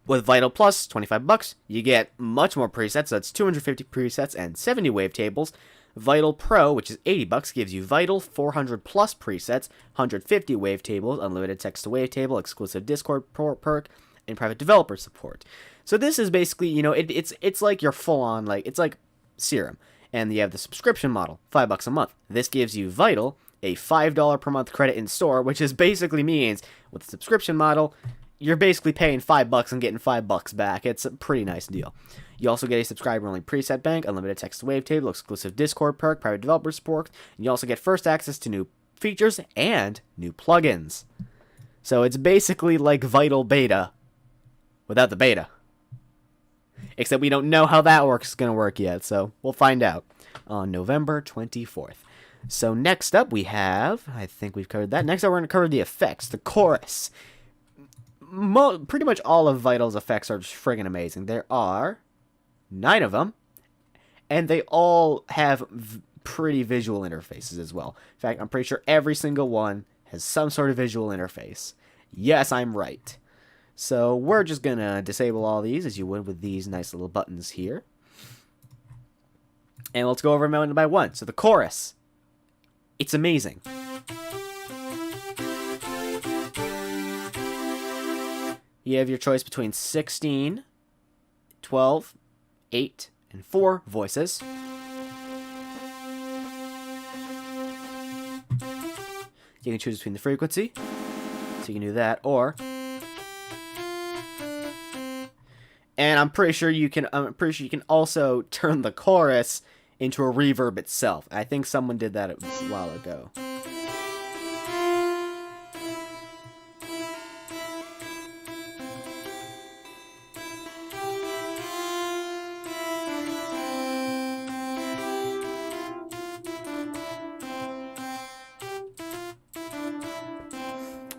With Vital Plus, $25, you get much more presets. That's 250 presets and 70 wavetables. Vital Pro, which is $80, gives you Vital 400 plus presets, 150 wavetables, unlimited text to wavetable, exclusive Discord perk, and private developer support. So this is basically, it's like your full-on, like, it's like Serum. And you have the subscription model, $5 a month. This gives you Vital, a $5 per month credit in store, which is basically means with the subscription model, you're basically paying $5 and getting $5 back. It's a pretty nice deal. You also get a subscriber-only preset bank, unlimited text to wavetable, exclusive Discord perk, private developer support, and you also get first access to new features and new plugins. So it's basically like Vital Beta without the beta. Except we don't know how that is going to work yet, so we'll find out on November 24th. So next up we have, I think we've covered that. Next up we're going to cover the effects, the chorus. Pretty much all of Vital's effects are just friggin' amazing. There are 9 of them, and they all have pretty visual interfaces as well. In fact, I'm pretty sure every single one has some sort of visual interface. Yes, I'm right. So we're just going to disable all these as you would with these nice little buttons here. And let's go over them one by one. So the chorus. It's amazing. You have your choice between 16, 12, 8, and 4 voices. You can choose between the frequency, so you can do that, or... And I'm pretty sure you can also turn the chorus into a reverb itself. I think someone did that a while ago.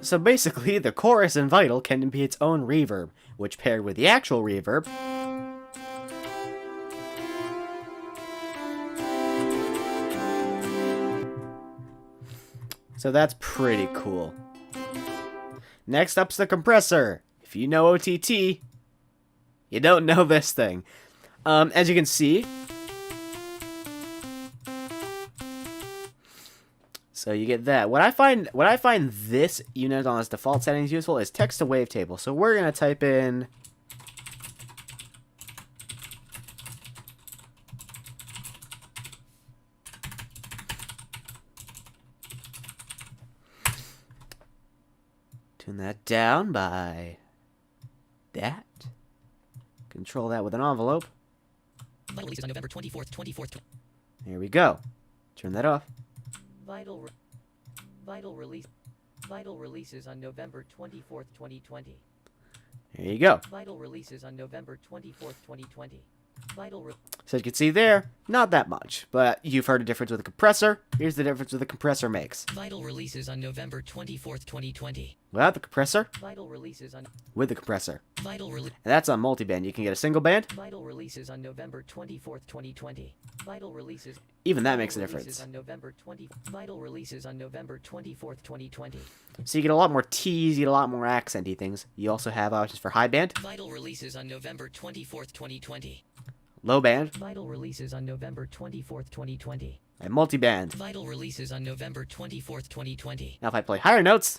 So basically, the chorus in Vital can be its own reverb, which paired with the actual reverb, so that's pretty cool. Next up's the compressor. If you know OTT, you don't know this thing. As you can see, so you get that. What I find this unit on its default settings useful is text to wavetable. So we're gonna type in tune that down by that. Control that with an envelope. Vital releases on November 24th. There we go. Turn that off. Vital releases on November 24th, 2020. There you go. Vital releases on November 24th, 2020. So you can see there, not that much, but you've heard a difference with a compressor. Here's the difference the compressor makes. Vital releases on November 24th, 2020. Without the compressor, Vital releases on with the compressor. And that's on multiband. You can get a single band. Vital releases on November 24th, 2020. Vital releases. Even that makes a difference. Vital releases on November 24th, 2020. So you get a lot more T's, you get a lot more accenty things. You also have options for high band. Vital releases on November 24th, 2020. Low band. Vital releases on November 24th, 2020. And multi-band. Vital releases on November 24th, 2020. Now if I play higher notes,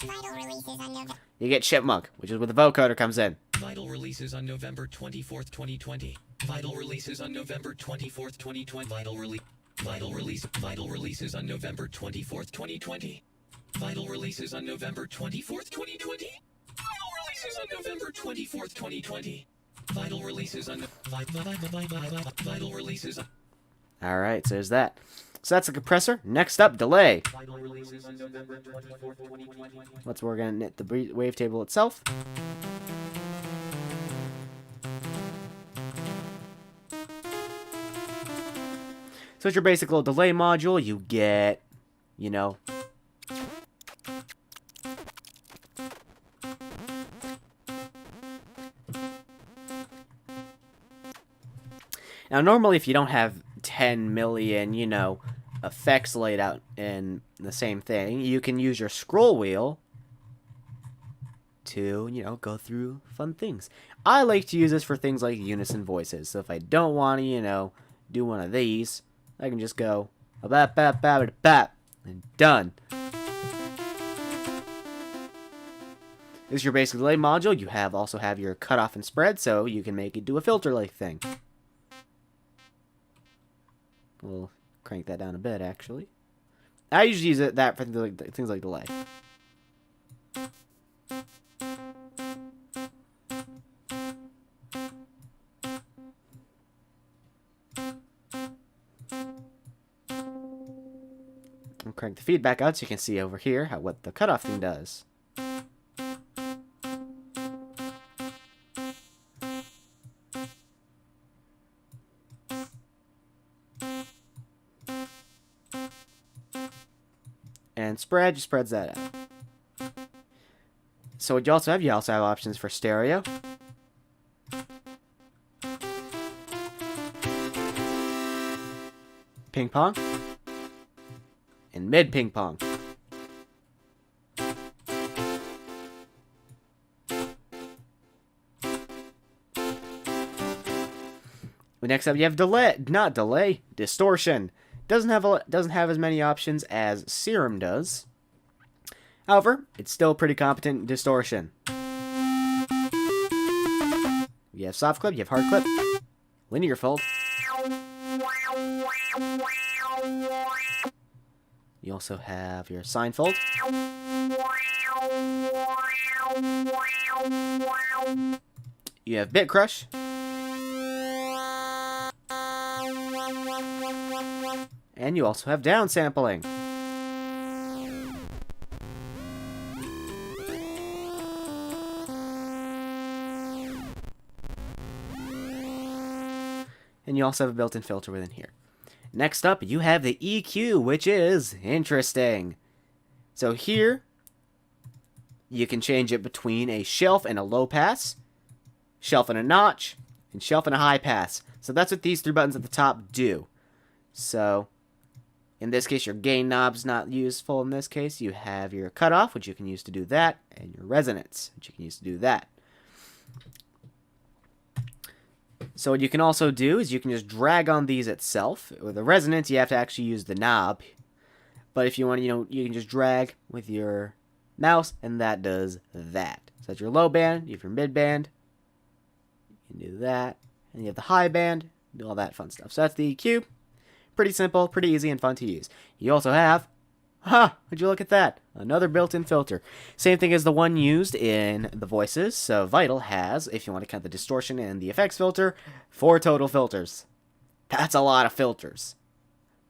you get chipmunk, which is where the vocoder comes in. Vital releases on November 24th, 2020. Vital releases on November 24th, 2020. Vital releases on November 24th, 2020. Vital releases on November 24th, 2020. Vital releases on November 24th, 2020. Vital releases on vital releases on. All right, so there's that. So that's the compressor. Next up, delay. Vital releases on November 24th, 2020. We're going to knit the wavetable itself. So it's your basic little delay module. You get, you know, now normally if you don't have 10 million, you know, effects laid out in the same thing, you can use your scroll wheel to, you know, go through fun things. I like to use this for things like unison voices. So if I don't want to, you know, do one of these, I can just go bap bap bap bap and done. This is your basic delay module. You also have your cutoff and spread, so you can make it do a filter like thing. We'll crank that down a bit, actually. I usually use that for things like delay. I'll crank the feedback out so you can see over here what the cutoff thing does. And spread just spreads that out. So what you also have options for stereo. Ping pong. And mid ping pong. Next up you have distortion. Doesn't have as many options as Serum does. However, it's still pretty competent distortion. You have soft clip, you have hard clip, linear fold. You also have your sine fold. You have bit crush. And you also have downsampling. And you also have a built-in filter within here. Next up, you have the EQ, which is interesting. So here, you can change it between a shelf and a low pass, shelf and a notch, and shelf and a high pass. So that's what these three buttons at the top do. So in this case, your gain knob's not useful. In this case, you have your cutoff, which you can use to do that, and your resonance, which you can use to do that. So what you can also do is you can just drag on these itself. With the resonance, you have to actually use the knob. But if you want, you can just drag with your mouse, and that does that. So that's your low band, you have your mid band, you can do that, and you have the high band, do all that fun stuff. So that's the EQ. Pretty simple, pretty easy, and fun to use. You also have, would you look at that? Another built-in filter. Same thing as the one used in the voices. So Vital has, if you want to count the distortion and the effects filter, 4 total filters. That's a lot of filters.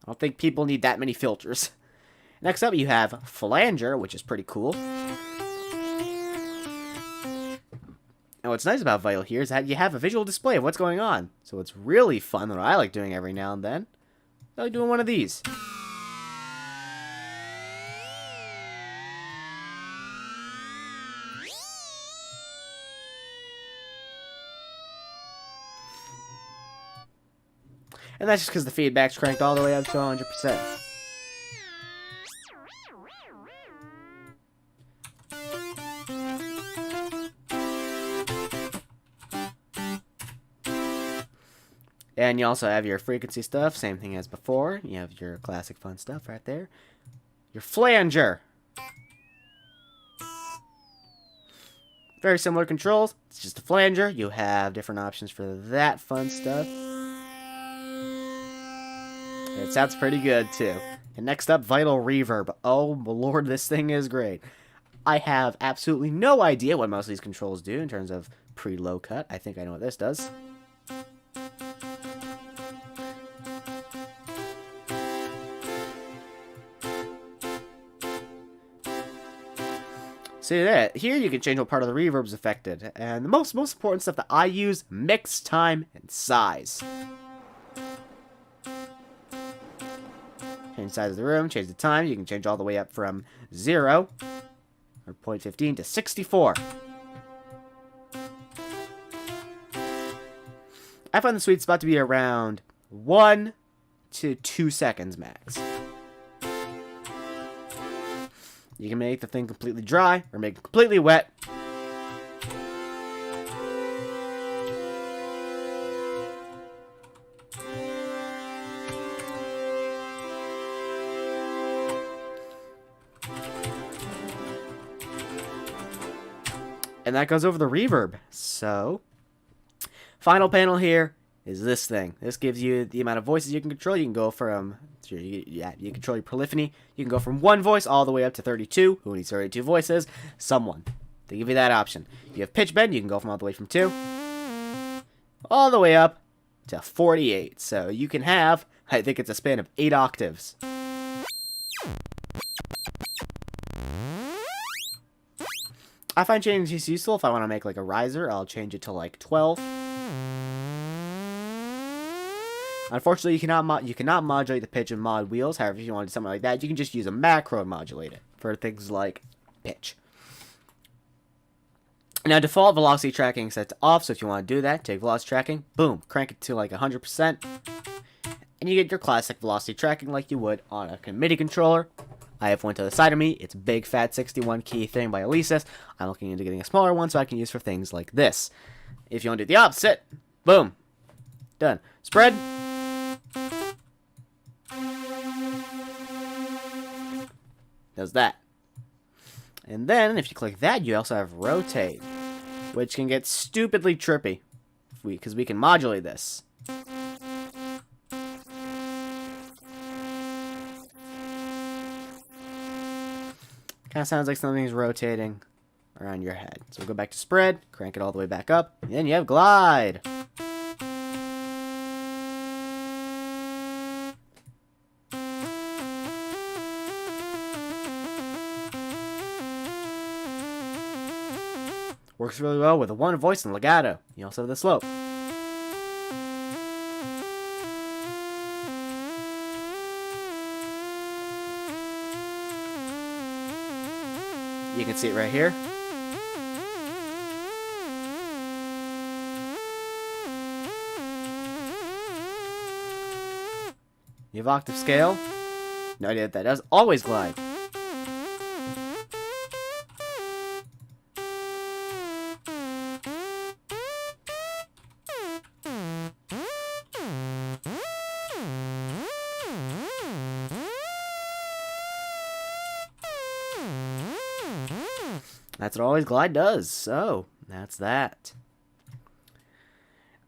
I don't think people need that many filters. Next up, you have Flanger, which is pretty cool. And what's nice about Vital here is that you have a visual display of what's going on. So it's really fun, that I like doing every now and then. I like doing one of these. And that's just because the feedback's cranked all the way up to 100%. And you also have your frequency stuff, same thing as before. You have your classic fun stuff right there. Your flanger. Very similar controls. It's just a flanger. You have different options for that fun stuff. It sounds pretty good too. And next up, Vital Reverb. Oh lord, this thing is great. I have absolutely no idea what most of these controls do in terms of pre-low cut. I think I know what this does. See that? Here you can change what part of the reverb is affected. And the most important stuff that I use, mix time and size. Change the size of the room, change the time. You can change all the way up from 0, or 0.15 to 64. I find the sweet spot to be around 1 to 2 seconds max. You can make the thing completely dry or make it completely wet. And that goes over the reverb. So, final panel here is this thing. This gives you the amount of voices you can control. You can go from, you control your polyphony. You can go from 1 voice all the way up to 32. Who needs 32 voices? Someone. They give you that option. You have pitch bend. You can go from all the way from 2 all the way up to 48. So you can have, I think it's a span of 8 octaves. I find changing this useful. If I want to make like a riser, I'll change it to like 12. Unfortunately, you cannot modulate the pitch of mod wheels. However, if you want to do something like that, you can just use a macro and modulate it for things like pitch. Now, default velocity tracking is set to off, so if you want to do that, take velocity tracking, boom, crank it to like 100%, and you get your classic velocity tracking like you would on a MIDI controller. I have one to the side of me. It's a big fat 61 key thing by Alesis. I'm looking into getting a smaller one so I can use for things like this. If you want to do the opposite, boom, done. Spread. Does that. And then if you click that, you also have rotate, which can get stupidly trippy because we can modulate this. Kind of sounds like something's rotating around your head. So we'll go back to spread, crank it all the way back up, and then you have glide. Works really well with a 1 voice and legato. You also have the slope. You can see it right here. You have octave scale. No idea what that does. Always glide. That's what Always Glide does. So, that's that.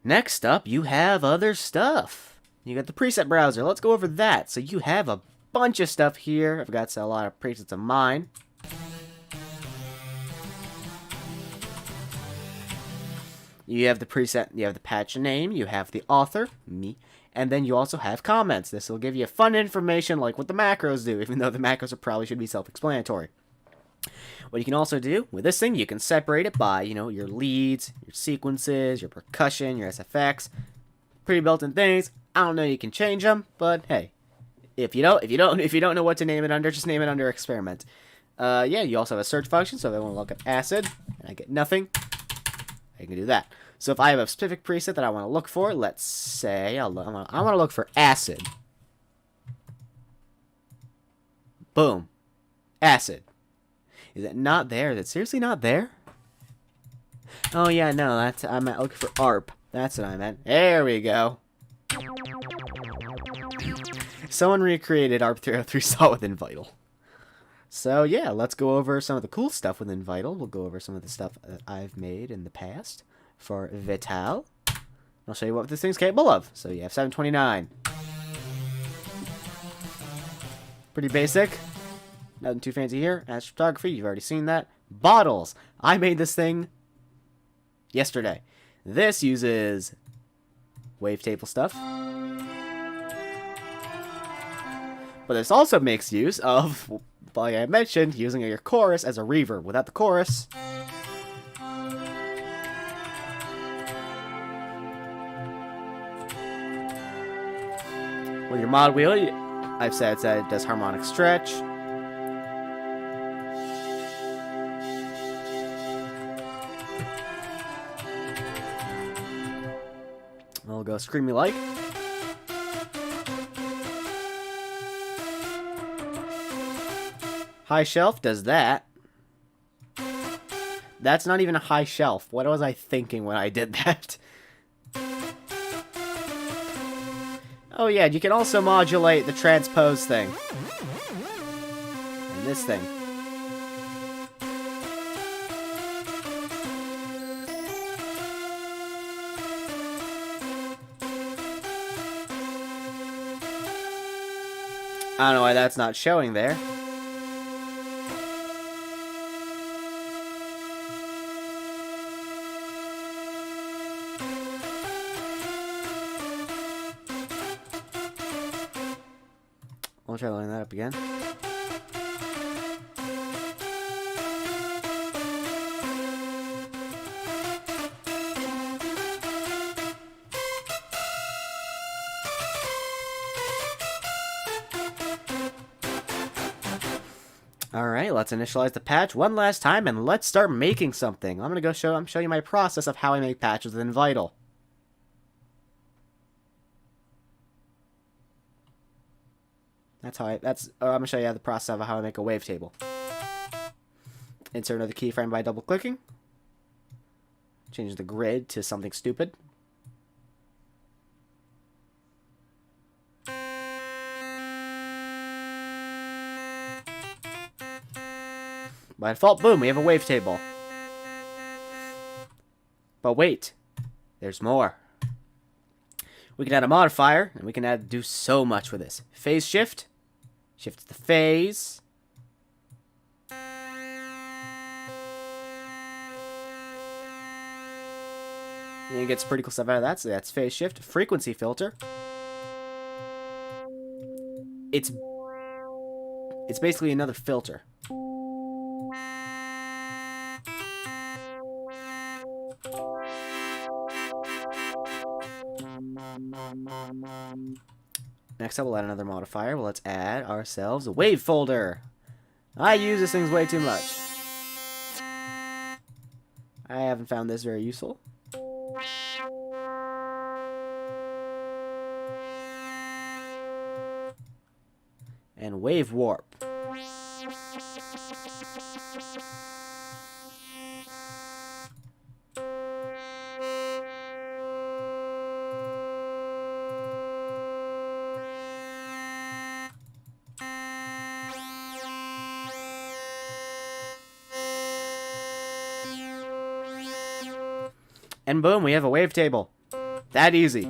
Next up, you have other stuff. You got the preset browser. Let's go over that. So you have a bunch of stuff here. I've got a lot of presets of mine. You have the preset, you have the patch name, you have the author, me, and then you also have comments. This will give you fun information like what the macros do, even though the macros probably should be self-explanatory. What you can also do with this thing, you can separate it by, your leads, your sequences, your percussion, your SFX, pre-built-in things. I don't know, you can change them, but hey, if you don't know what to name it under, just name it under experiment. Yeah, you also have a search function, so if I want to look at acid and I get nothing, I can do that. So if I have a specific preset that I want to look for, let's say I want to look for acid. Boom, acid. Is it not there? Is it seriously not there? Oh yeah, no, I'm looking for ARP. That's what I meant. There we go. Someone recreated ARP303 saw within Vital. So yeah, let's go over some of the cool stuff within Vital. We'll go over some of the stuff that I've made in the past for Vital. I'll show you what this thing's capable of. So you have 729. Pretty basic. Nothing too fancy here. Astrophotography, you've already seen that. Bottles. I made this thing yesterday. This uses wavetable stuff. But this also makes use of, like I mentioned, using your chorus as a reverb. Without the chorus, with your mod wheel, I've said that it does harmonic stretch. We'll go Screamy Like. High Shelf does that. That's not even a high shelf. What was I thinking when I did that? Oh yeah, you can also modulate the transpose thing. And this thing. I don't know why that's not showing there. I'll try lining that up again. Alright, let's initialize the patch one last time and let's start making something. I'm gonna show you my process of how I make patches within Vital. I'm gonna show you the process of how I make a wavetable. Insert another keyframe by double clicking. Change the grid to something stupid. By default, boom, we have a wavetable. But wait, there's more. We can add a modifier, and we can do so much with this. Phase shift. Shift the phase. And it gets pretty cool stuff out of that. So that's phase shift. Frequency filter. It's basically another filter. Next up, we'll add another modifier. Well, let's add ourselves a wave folder. I use this thing way too much. I haven't found this very useful. And wave warp. And boom, we have a wavetable. That easy.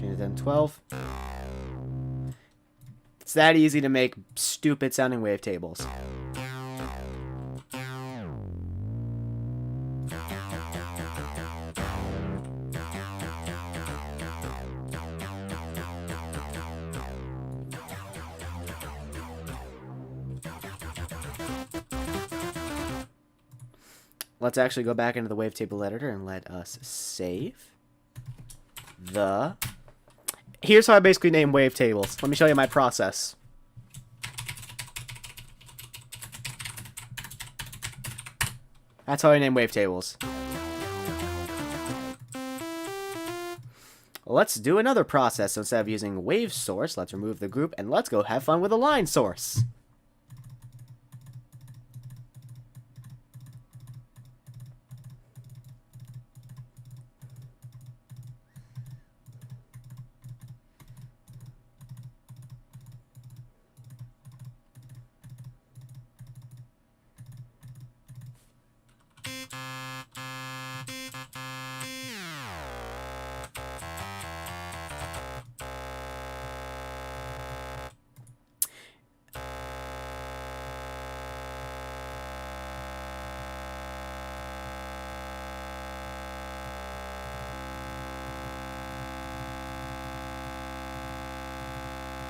Change it to 12. It's that easy to make stupid sounding wavetables. Let's actually go back into the wavetable editor and let us save the... Here's how I basically name wavetables. Let me show you my process. That's how I name wavetables. Let's do another process. So instead of using wave source, let's remove the group and let's go have fun with a line source.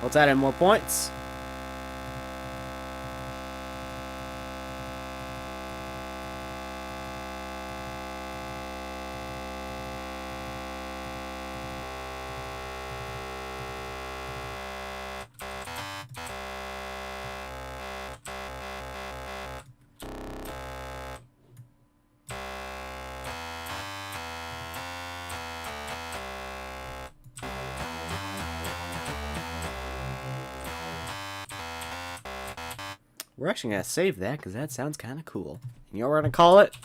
Let's add in more points. We're actually going to save that because that sounds kind of cool. You know what we're going to call it?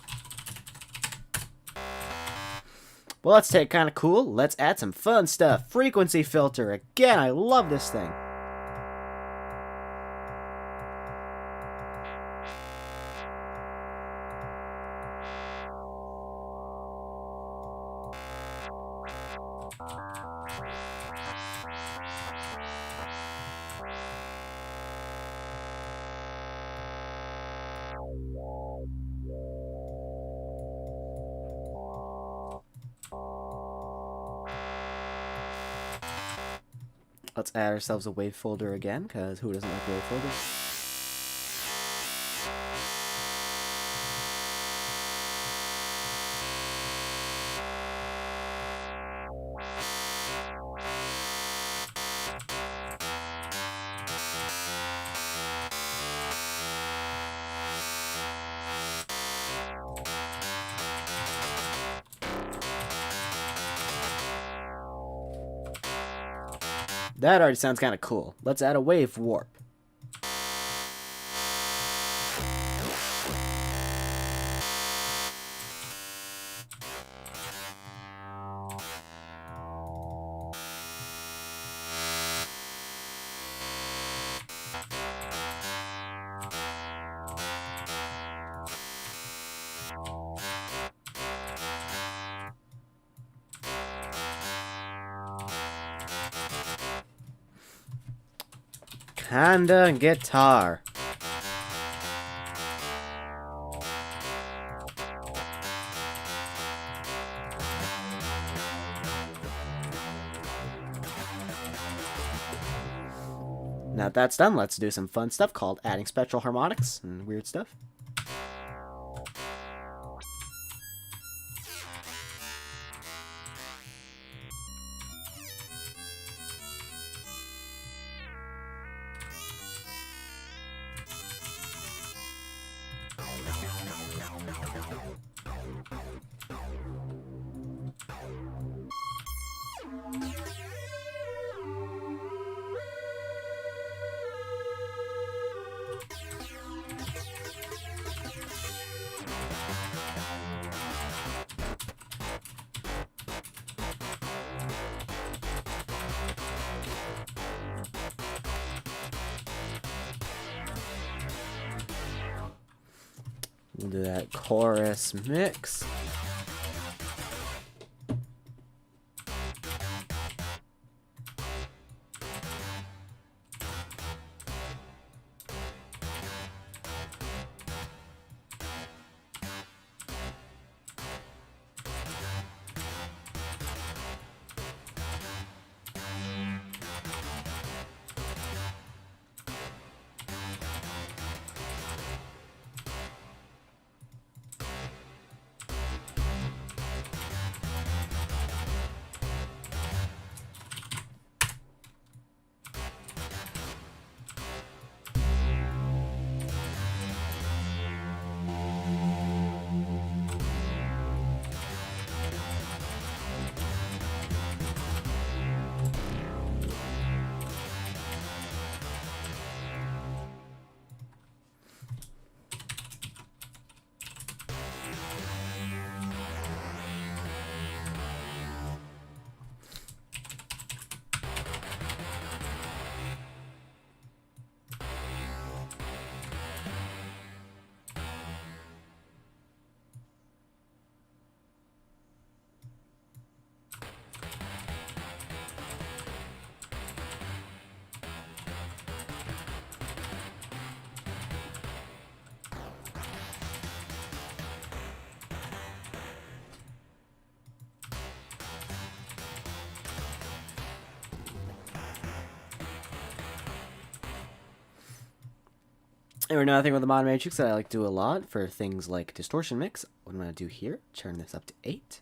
Well, let's take kind of cool. Let's add some fun stuff. Frequency filter. Again, I love this thing. Let's add ourselves a wave folder again, because who doesn't like wave folders? That already sounds kind of cool. Let's add a wave warp. Kinda guitar. Now that that's done, let's do some fun stuff called adding spectral harmonics and weird stuff. We'll do that chorus mix. And another thing with the mod matrix that I like to do a lot for things like distortion mix, what I'm going to do here, turn this up to 8,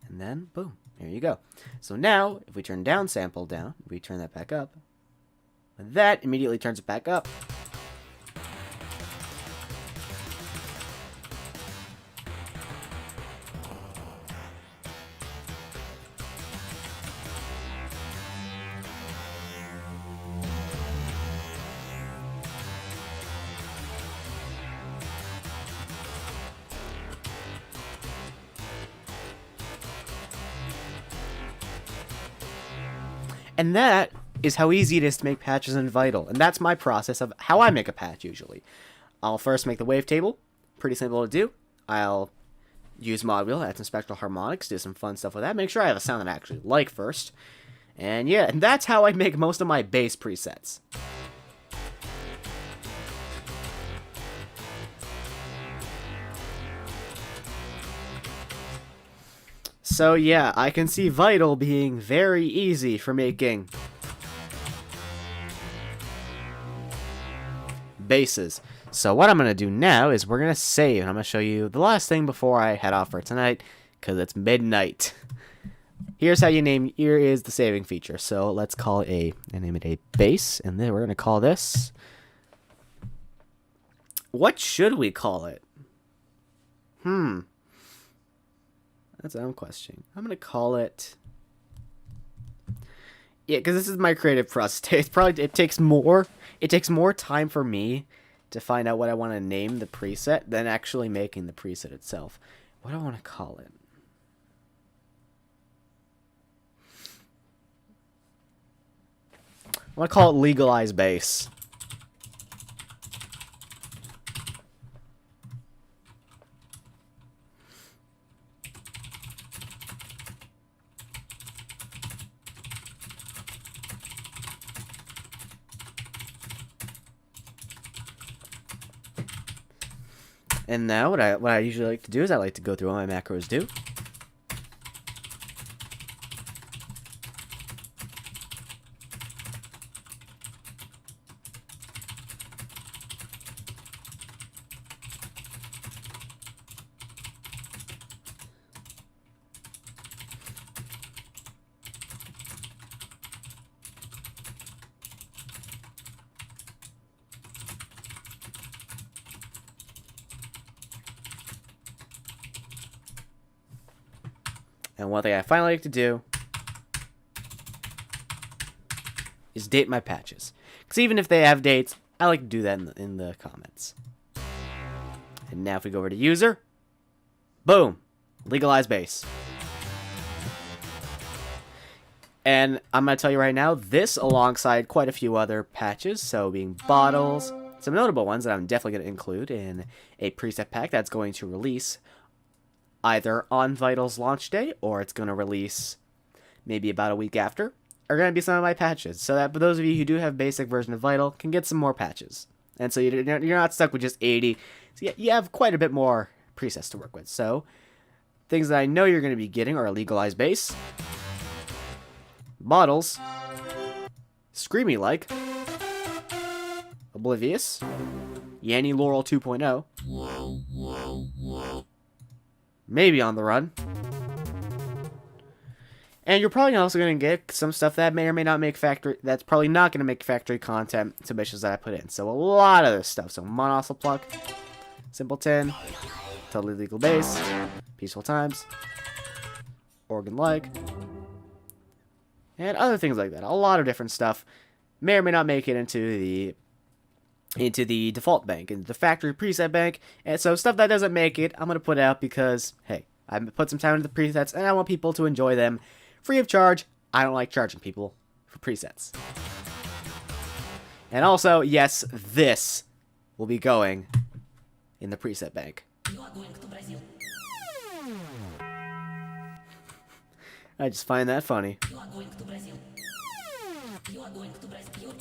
and then boom, there you go. So now, if we turn down sample down, we turn that back up, that immediately turns it back up. And that is how easy it is to make patches in Vital. And that's my process of how I make a patch usually. I'll first make the wavetable. Pretty simple to do. I'll use Modulation, add some spectral harmonics, do some fun stuff with that. Make sure I have a sound that I actually like first. And yeah, and that's how I make most of my bass presets. So yeah, I can see Vital being very easy for making basses. So what I'm going to do now is we're going to save, and I'm going to show you the last thing before I head off for tonight, because it's midnight. Here's how you name, here is the saving feature. So let's call it name it a bass, and then we're going to call this, what should we call it? That's what I'm questioning. I'm going to call it, yeah, because this is my creative process. It takes more time for me to find out what I want to name the preset than actually making the preset itself. What do I want to call it? I want to call it Legalized Bass. And now what I usually like to do is I like to go through what my macros do. And one thing I finally like to do is date my patches. Because even if they have dates, I like to do that in the comments. And now if we go over to user, boom, legalized bass. And I'm going to tell you right now, this alongside quite a few other patches, so being bottles, some notable ones that I'm definitely going to include in a preset pack that's going to release either on Vital's launch day, or it's going to release maybe about a week after, are going to be some of my patches. So that for those of you who do have basic version of Vital, can get some more patches. And so you're not stuck with just 80. So you have quite a bit more presets to work with. So things that I know you're going to be getting are Legalized Bass, Bottles, Screamy Like, Oblivious, Yanny Laurel 2.0, maybe On the Run. And you're probably also going to get some stuff that may or may not make factory, that's probably not going to make factory content submissions that I put in. So a lot of this stuff. So Monocle Pluck, Simpleton, Totally Legal Bass, Peaceful Times, Organ Like, and other things like that. A lot of different stuff may or may not make it into the default bank, into the factory preset bank. And so stuff that doesn't make it, I'm going to put out because, hey, I put some time into the presets and I want people to enjoy them free of charge. I don't like charging people for presets. And also, yes, this will be going in the preset bank. You are going to Brazil. I just find that funny. You are going to Brazil. You are going to Brazil. You are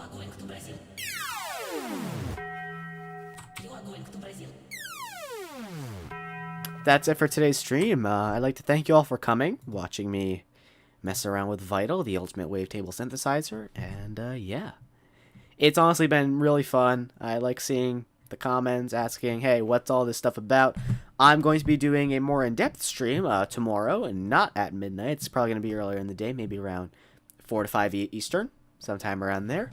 going to Brazil. You are going to Brazil. That's it for today's stream. I'd like to thank you all for coming, watching me mess around with Vital, the ultimate wavetable synthesizer, and yeah. It's honestly been really fun. I like seeing the comments asking, hey, what's all this stuff about? I'm going to be doing a more in-depth stream tomorrow, and not at midnight. It's probably going to be earlier in the day, maybe around 4 to 5 Eastern, sometime around there.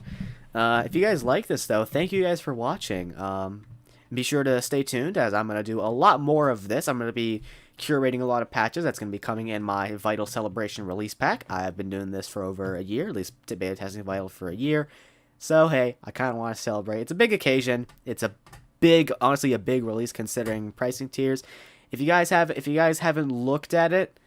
If you guys like this, though, thank you guys for watching. Be sure to stay tuned, as I'm going to do a lot more of this. I'm going to be curating a lot of patches that's going to be coming in my Vital Celebration release pack. I've been doing this for over a year, at least beta testing Vital for a year. So, hey, I kind of want to celebrate. It's a big occasion. It's a big, honestly, a big release considering pricing tiers. If you guys haven't looked at it,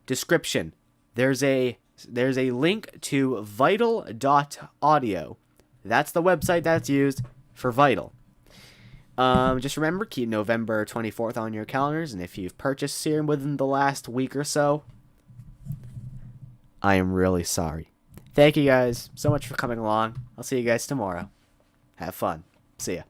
description. There's a link to vital.audio. That's the website that's used for Vital. Just remember, keep November 24th on your calendars, and if you've purchased Serum within the last week or so, I am really sorry. Thank you guys so much for coming along. I'll see you guys tomorrow. Have fun. See ya.